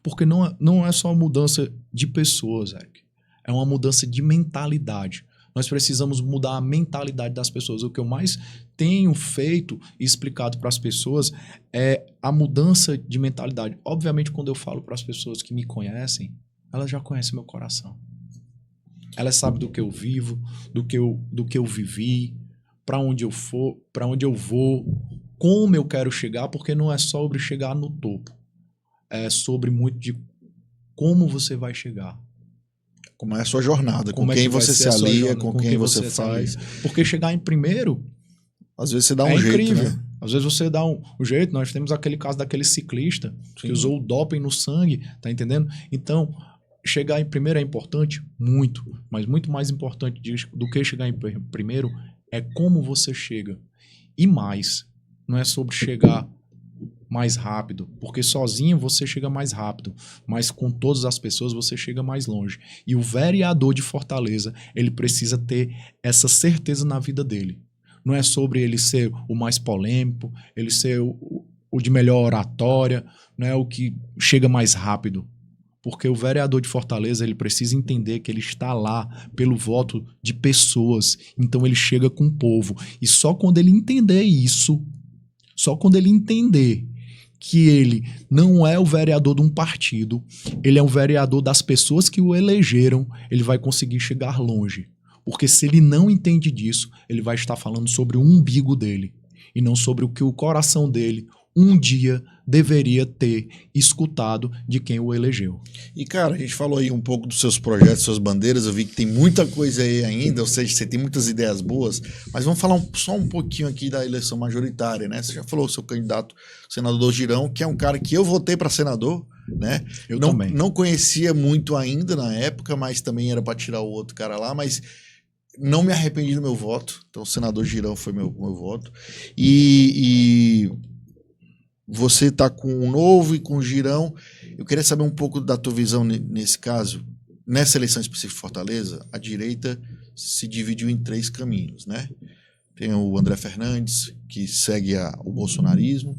porque não é só mudança de pessoas, Eric. É uma mudança de mentalidade. Nós precisamos mudar a mentalidade das pessoas. O que eu mais tenho feito e explicado para as pessoas é a mudança de mentalidade. Obviamente, quando eu falo para as pessoas que me conhecem, elas já conhecem meu coração. Elas sabem do que eu vivo, do que eu vivi, para onde eu for, para onde eu vou, como eu quero chegar, porque não é sobre chegar no topo. É sobre muito de como você vai chegar. Como é a sua jornada, com quem você se alia, com quem você faz. Porque chegar em primeiro... Às vezes você dá um jeito, incrível, né? Às vezes você dá um jeito. Nós temos aquele caso daquele ciclista que usou o doping no sangue, tá entendendo? Então, chegar em primeiro é importante? Muito. Mas muito mais importante do que chegar em primeiro é como você chega. E mais, não é sobre chegar mais rápido, porque sozinho você chega mais rápido, mas com todas as pessoas você chega mais longe. E o vereador de Fortaleza, ele precisa ter essa certeza na vida dele. Não é sobre ele ser o mais polêmico, ele ser o de melhor oratória, não é o que chega mais rápido. Porque o vereador de Fortaleza, ele precisa entender que ele está lá pelo voto de pessoas, então ele chega com o povo. E só quando ele entender isso, só quando ele entender que ele não é o vereador de um partido, ele é um vereador das pessoas que o elegeram, ele vai conseguir chegar longe. Porque se ele não entende disso, ele vai estar falando sobre o umbigo dele e não sobre o que o coração dele um dia deveria ter escutado de quem o elegeu. E, cara, a gente falou aí um pouco dos seus projetos, suas bandeiras, eu vi que tem muita coisa aí ainda, ou seja, você tem muitas ideias boas, mas vamos falar só um pouquinho aqui da eleição majoritária, né? Você já falou o seu candidato, o senador Girão, que é um cara que eu votei para senador, né? Eu também. Não conhecia muito ainda na época, mas também era para tirar o outro cara lá, mas não me arrependi do meu voto. Então, o senador Girão foi meu voto. E você tá com o Novo e com o Girão. Eu queria saber um pouco da tua visão nesse caso. Nessa eleição específica de Fortaleza, a direita se dividiu em 3 caminhos, né? Tem o André Fernandes, que segue o bolsonarismo.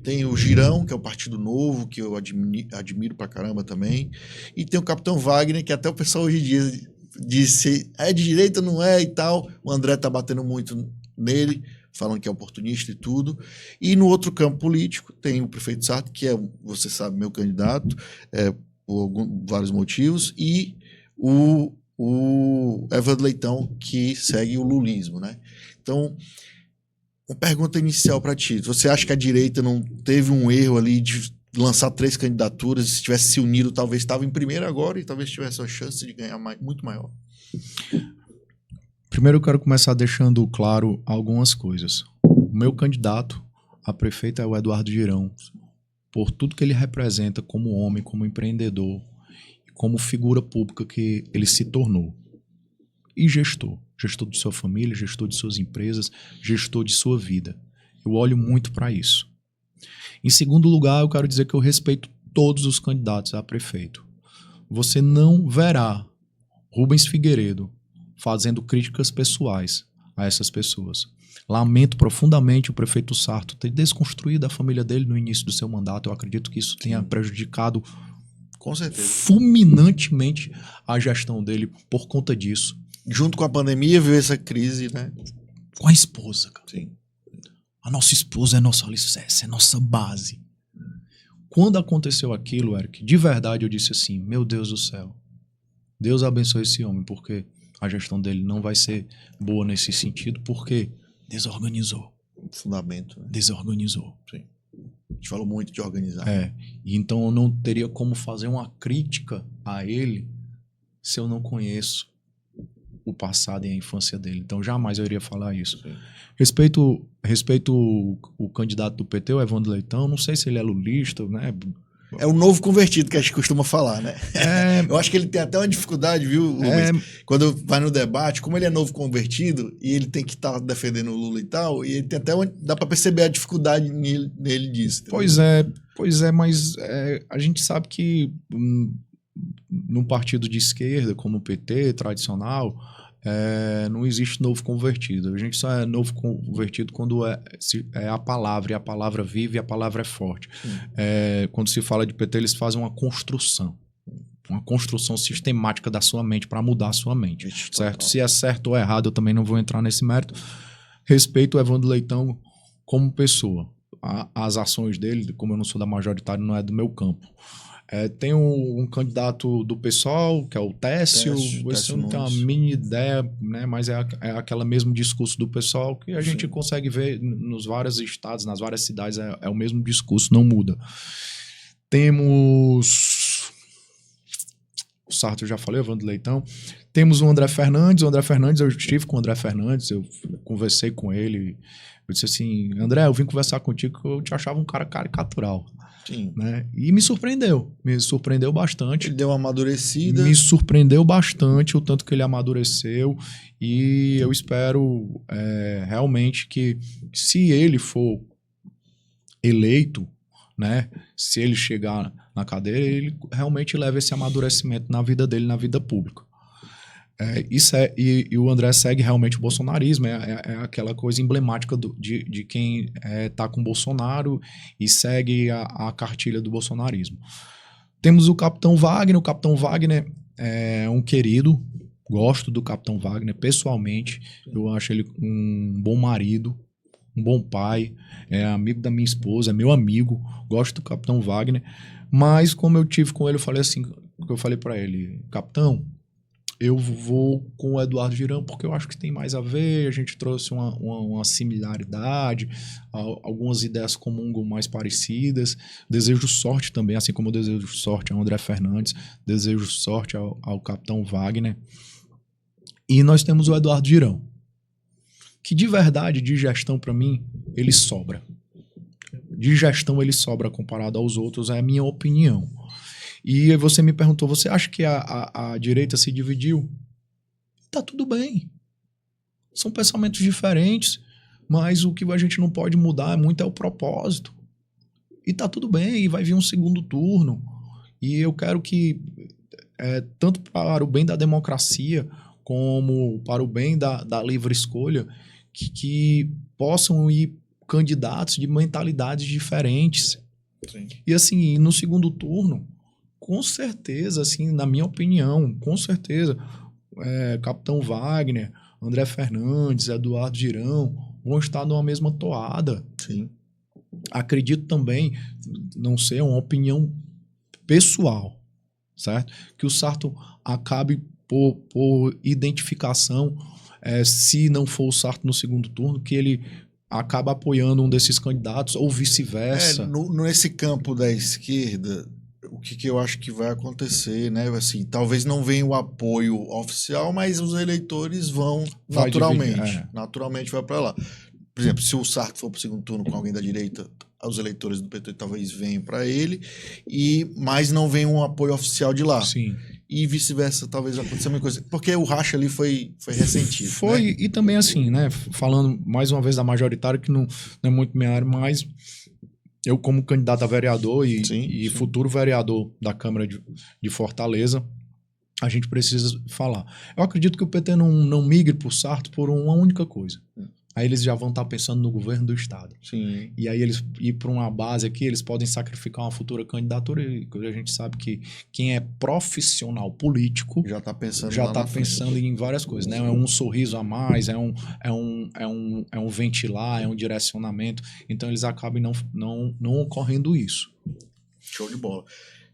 Tem o Girão, que é o Partido Novo, que eu admiro pra caramba também. E tem o Capitão Wagner, que até o pessoal hoje em dia disse, é de direita, não é e tal. O André tá batendo muito nele, falando que é oportunista e tudo. E no outro campo político tem o prefeito Sarto, que é, você sabe, meu candidato, por vários motivos, e o Evandro Leitão, que segue o lulismo, né? Então, uma pergunta inicial para ti. Você acha que a direita não teve um erro ali de lançar 3 candidaturas, se tivesse se unido, talvez estava em primeiro agora e talvez tivesse uma chance de ganhar muito maior? Primeiro eu quero começar deixando claro algumas coisas. O meu candidato a prefeito é o Eduardo Girão, por tudo que ele representa como homem, como empreendedor, como figura pública que ele se tornou. E gestor de sua família, gestor de suas empresas, gestor de sua vida. Eu olho muito para isso. Em segundo lugar, eu quero dizer que eu respeito todos os candidatos a prefeito. Você não verá Rubens Figueiredo fazendo críticas pessoais a essas pessoas. Lamento profundamente o prefeito Sarto ter desconstruído a família dele no início do seu mandato. Eu acredito que isso tenha prejudicado com certeza fulminantemente a gestão dele por conta disso. Junto com a pandemia veio essa crise, né? Com a esposa, cara. Sim. A nossa esposa é nosso alicerce, é nossa base. Quando aconteceu aquilo, Eric, de verdade eu disse assim, meu Deus do céu, Deus abençoe esse homem, porque a gestão dele não vai ser boa nesse sentido, porque desorganizou. Fundamento. Né? Desorganizou. Sim. A gente falou muito de organizar. E então eu não teria como fazer uma crítica a ele se eu não conheço o passado e a infância dele. Então jamais eu iria falar isso. Sim. Respeito o candidato do PT, o Evandro Leitão, não sei se ele é lulista, né? É o novo convertido que a gente costuma falar, né? Eu acho que ele tem até uma dificuldade, viu, Rubens? Quando vai no debate, como ele é novo convertido e ele tem que estar defendendo o Lula e tal, e ele tem até dá para perceber a dificuldade nele disso. Entendeu? Pois é, mas a gente sabe que num partido de esquerda, como o PT, tradicional, não existe novo convertido. A gente só é novo convertido quando é a palavra, e a palavra vive e a palavra é forte. Quando se fala de PT, eles fazem uma construção sistemática da sua mente para mudar a sua mente, certo? Se é certo ou errado, eu também não vou entrar nesse mérito. Respeito o Evandro Leitão como pessoa. As ações dele, como eu não sou da majoritária, não é do meu campo. Tem um candidato do PSOL, que é o Técio. Esse eu não tenho uma mini ideia, né? Mas é aquele mesmo discurso do PSOL que a gente consegue ver nos vários estados, nas várias cidades, é o mesmo discurso, não muda. Temos o Sarto, eu já falei, o Evandro Leitão. Temos o André Fernandes. O André Fernandes, eu estive com o André Fernandes, eu conversei com ele. Eu disse assim, André, eu vim conversar contigo que eu te achava um cara caricatural. Sim. Né? E me surpreendeu bastante. Ele deu uma amadurecida. Me surpreendeu bastante o tanto que ele amadureceu e eu espero realmente que se ele for eleito, né, se ele chegar na cadeira, ele realmente leve esse amadurecimento na vida dele, na vida pública. E o André segue realmente o bolsonarismo, é aquela coisa emblemática de quem tá com o Bolsonaro e segue a cartilha do bolsonarismo. Temos o Capitão Wagner é um querido, gosto do Capitão Wagner pessoalmente, eu acho ele um bom marido, um bom pai, é amigo da minha esposa, é meu amigo, gosto do Capitão Wagner, mas como eu tive com ele, eu falei para ele, capitão, eu vou com o Eduardo Girão porque eu acho que tem mais a ver, a gente trouxe uma similaridade, algumas ideias comungas mais parecidas, desejo sorte também, assim como eu desejo sorte ao André Fernandes, desejo sorte ao Capitão Wagner, e nós temos o Eduardo Girão, que de verdade, de gestão para mim, ele sobra. De gestão ele sobra comparado aos outros, é a minha opinião. E você me perguntou, você acha que a direita se dividiu? Tá tudo bem. São pensamentos diferentes, mas o que a gente não pode mudar muito é o propósito. E tá tudo bem, e vai vir um segundo turno. E eu quero que, tanto para o bem da democracia, como para o bem da livre escolha, que possam ir candidatos de mentalidades diferentes. Sim. E assim, no segundo turno, com certeza, assim, na minha opinião, com certeza, Capitão Wagner, André Fernandes, Eduardo Girão vão estar numa mesma toada. Sim. Acredito também, não sei, é uma opinião pessoal, certo? Que o Sarto acabe por identificação, se não for o Sarto no segundo turno, que ele acaba apoiando um desses candidatos ou vice-versa. Nesse campo da esquerda, o que eu acho que vai acontecer, né? Assim, talvez não venha o apoio oficial, mas os eleitores vão naturalmente vai para lá. Por exemplo, se o Sarto for para o segundo turno com alguém da direita, os eleitores do PT talvez venham para ele, mas não vem um apoio oficial de lá. Sim. E vice-versa, talvez aconteça a mesma coisa. Porque o racha ali foi recentíssimo. Foi, né? E também assim, né? Falando mais uma vez da majoritária, que não é muito minha área, mas eu como candidato a vereador e futuro vereador da Câmara de Fortaleza, a gente precisa falar. Eu acredito que o PT não migre para o Sarto por uma única coisa. Aí eles já vão estar pensando no governo do estado. Sim. E aí eles ir para uma base aqui, eles podem sacrificar uma futura candidatura, e a gente sabe que quem é profissional político já está pensando em várias coisas, né? É um sorriso a mais, é um ventilar, é um direcionamento. Então eles acabam não ocorrendo isso. Show de bola.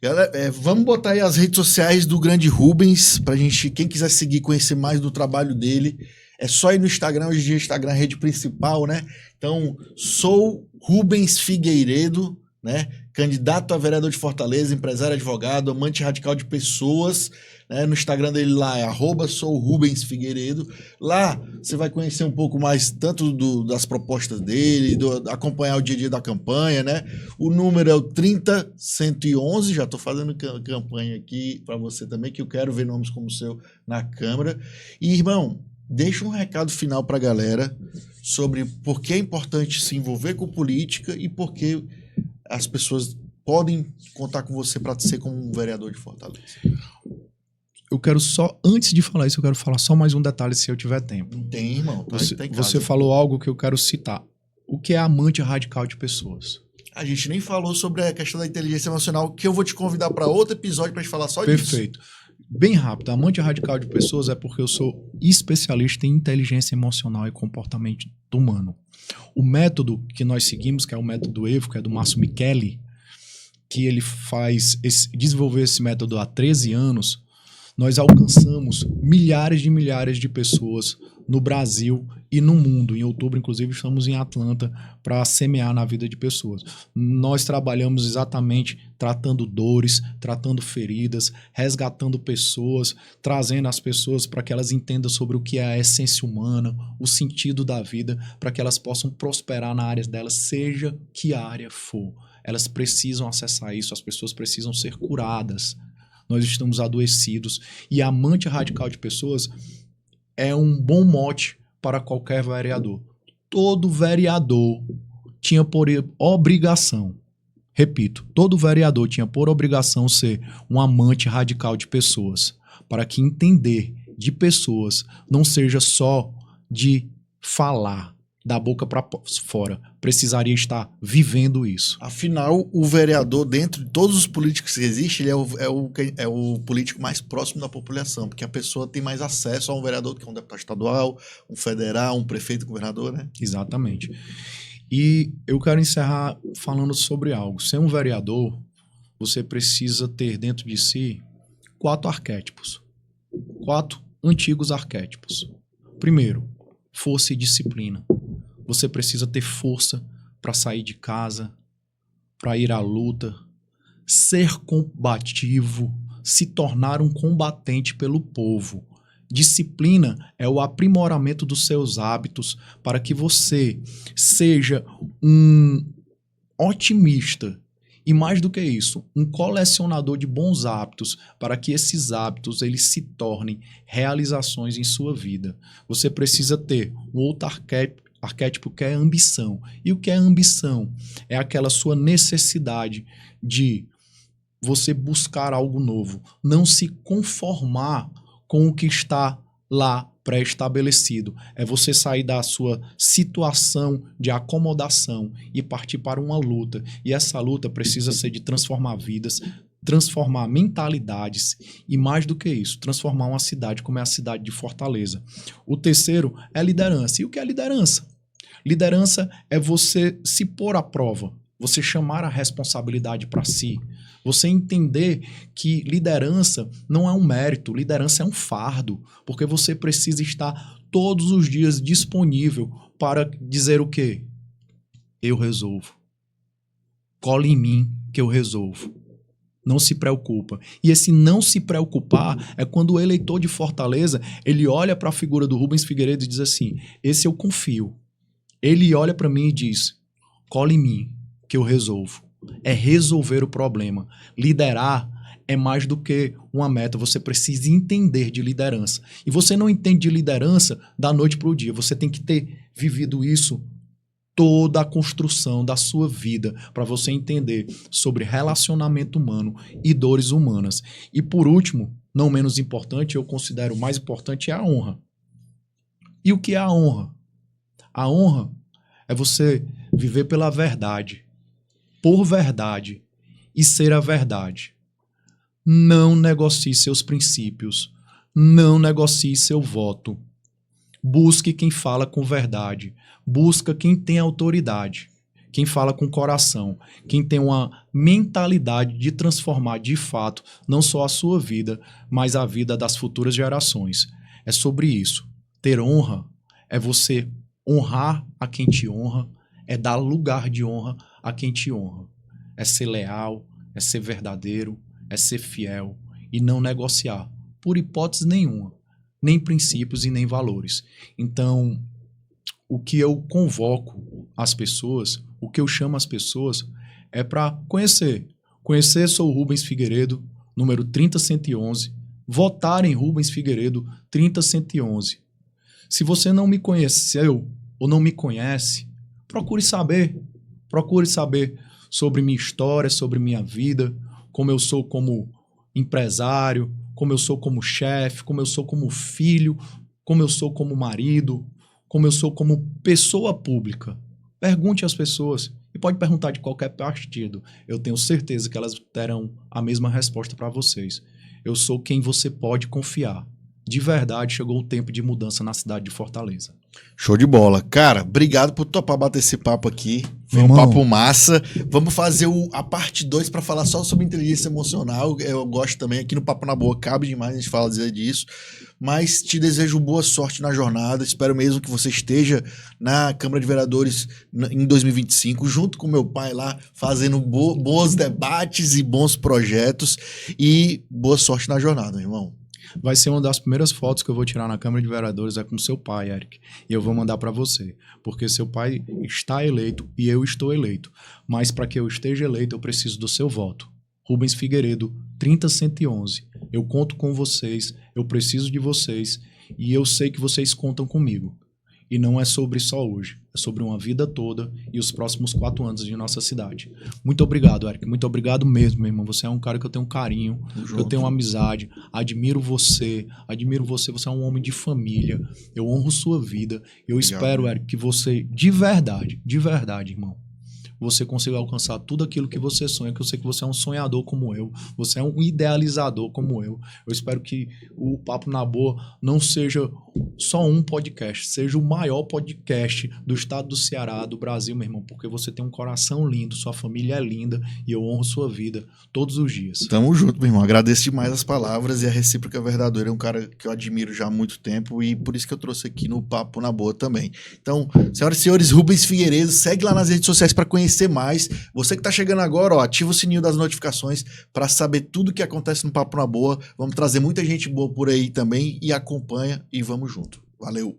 Galera, vamos botar aí as redes sociais do grande Rubens pra gente, quem quiser seguir, conhecer mais do trabalho dele. É só ir no Instagram, hoje em dia Instagram é a rede principal, né? Então, sou Rubens Figueiredo, né? Candidato a vereador de Fortaleza, empresário, advogado, amante radical de pessoas, né? No Instagram dele lá é @sourubensfigueiredo. Lá você vai conhecer um pouco mais tanto das propostas dele, acompanhar o dia a dia da campanha, né? O número é o 30111, já estou fazendo campanha aqui para você também, que eu quero ver nomes como o seu na Câmara. E, irmão, deixa um recado final para a galera sobre por que é importante se envolver com política e por que as pessoas podem contar com você para ser como um vereador de Fortaleza. Eu quero só, antes de falar isso, eu quero falar só mais um detalhe, se eu tiver tempo. Não tem, irmão. Você falou algo que eu quero citar. O que é amante radical de pessoas? A gente nem falou sobre a questão da inteligência emocional, que eu vou te convidar para outro episódio para a gente falar só disso. Perfeito. Bem rápido, amante radical de pessoas é porque eu sou especialista em inteligência emocional e comportamento humano. O método que nós seguimos, que é o método EVO, que é do Márcio Micheli, que ele desenvolveu esse método há 13 anos, nós alcançamos milhares de pessoas no Brasil e no mundo. Em outubro, inclusive, estamos em Atlanta para semear na vida de pessoas. Nós trabalhamos exatamente tratando dores, tratando feridas, resgatando pessoas, trazendo as pessoas para que elas entendam sobre o que é a essência humana, o sentido da vida, para que elas possam prosperar na área delas, seja que área for. Elas precisam acessar isso, as pessoas precisam ser curadas. Nós estamos adoecidos. E amante radical de pessoas é um bom mote para qualquer vereador. Todo vereador tinha por obrigação, repito, todo vereador tinha por obrigação ser um amante radical de pessoas, para que entender de pessoas não seja só de falar, da boca para fora. Precisaria estar vivendo isso. Afinal, o vereador, dentro de todos os políticos que existem, ele é o político mais próximo da população, porque a pessoa tem mais acesso a um vereador do que um deputado estadual, um federal, um prefeito, um governador, né? Exatamente. E eu quero encerrar falando sobre algo. Ser um vereador, você precisa ter dentro de si 4 arquétipos. 4 antigos arquétipos. Primeiro, força e disciplina. Você precisa ter força para sair de casa, para ir à luta, ser combativo, se tornar um combatente pelo povo. Disciplina é o aprimoramento dos seus hábitos para que você seja um otimista e, mais do que isso, um colecionador de bons hábitos para que esses hábitos eles se tornem realizações em sua vida. Você precisa ter um outro arquétipo que é a ambição. E o que é ambição? É aquela sua necessidade de você buscar algo novo, não se conformar com o que está lá pré-estabelecido. É você sair da sua situação de acomodação e partir para uma luta. E essa luta precisa ser de transformar vidas, transformar mentalidades e, mais do que isso, transformar uma cidade como é a cidade de Fortaleza. O terceiro é liderança. E o que é liderança? Liderança é você se pôr à prova, você chamar a responsabilidade para si, você entender que liderança não é um mérito, liderança é um fardo, porque você precisa estar todos os dias disponível para dizer o quê? Eu resolvo. Cola em mim que eu resolvo. Não se preocupa. E esse não se preocupar é quando o eleitor de Fortaleza, ele olha para a figura do Rubens Figueiredo e diz assim, esse eu confio. Ele olha para mim e diz, cola em mim que eu resolvo. É resolver o problema. Liderar é mais do que uma meta. Você precisa entender de liderança. E você não entende de liderança da noite para o dia. Você tem que ter vivido isso toda a construção da sua vida para você entender sobre relacionamento humano e dores humanas. E por último, não menos importante, eu considero o mais importante é a honra. E o que é a honra? A honra é você viver pela verdade, por verdade e ser a verdade. Não negocie seus princípios, não negocie seu voto. Busque quem fala com verdade, busca quem tem autoridade, quem fala com coração, quem tem uma mentalidade de transformar de fato não só a sua vida, mas a vida das futuras gerações. É sobre isso. Ter honra é você honrar a quem te honra, é dar lugar de honra a quem te honra. É ser leal, é ser verdadeiro, é ser fiel e não negociar, por hipótese nenhuma, nem princípios e nem valores. Então, o que eu convoco as pessoas, o que eu chamo as pessoas é para conhecer. Conhecer, sou o Rubens Figueiredo, número 30111. Votar em Rubens Figueiredo 30111. Se você não me conheceu ou não me conhece, procure saber sobre minha história, sobre minha vida, como eu sou como empresário, como eu sou como chefe, como eu sou como filho, como eu sou como marido, como eu sou como pessoa pública. Pergunte às pessoas, e pode perguntar de qualquer partido. Eu tenho certeza que elas terão a mesma resposta para vocês. Eu sou quem você pode confiar. De verdade, chegou o tempo de mudança na cidade de Fortaleza. Show de bola. Cara, obrigado por topar bater esse papo aqui. Foi um papo massa. Vamos fazer a parte 2 para falar só sobre inteligência emocional. Eu gosto também, aqui no Papo na Boa, cabe demais a gente falar disso. Mas te desejo boa sorte na jornada. Espero mesmo que você esteja na Câmara de Vereadores em 2025, junto com meu pai lá, fazendo bons debates e bons projetos. E boa sorte na jornada, irmão. Vai ser uma das primeiras fotos que eu vou tirar na Câmara de Vereadores é com seu pai, Eric. E eu vou mandar para você. Porque seu pai está eleito e eu estou eleito. Mas para que eu esteja eleito, eu preciso do seu voto. Rubens Figueiredo, 30111. Eu conto com vocês, eu preciso de vocês e eu sei que vocês contam comigo. E não é sobre só hoje, é sobre uma vida toda e os próximos 4 anos de nossa cidade. Muito obrigado, Eric. Muito obrigado mesmo, meu irmão. Você é um cara que eu tenho carinho, que eu tenho amizade. Admiro você. Você é um homem de família. Eu honro sua vida. Eu espero, Eric, que você, de verdade, irmão, você consiga alcançar tudo aquilo que você sonha, que eu sei que você é um sonhador como eu, você é um idealizador como eu. Eu espero que o Papo na Boa não seja só um podcast, seja o maior podcast do estado do Ceará, do Brasil, meu irmão, porque você tem um coração lindo, sua família é linda e eu honro sua vida todos os dias. Tamo junto, meu irmão. Agradeço demais as palavras e a recíproca verdadeira. É um cara que eu admiro já há muito tempo e por isso que eu trouxe aqui no Papo na Boa também. Então, senhoras e senhores, Rubens Figueiredo, segue lá nas redes sociais para conhecer mais. Você que tá chegando agora, ó, ativa o sininho das notificações para saber tudo que acontece no Papo na Boa. Vamos trazer muita gente boa por aí também e acompanha e vamos junto. Valeu!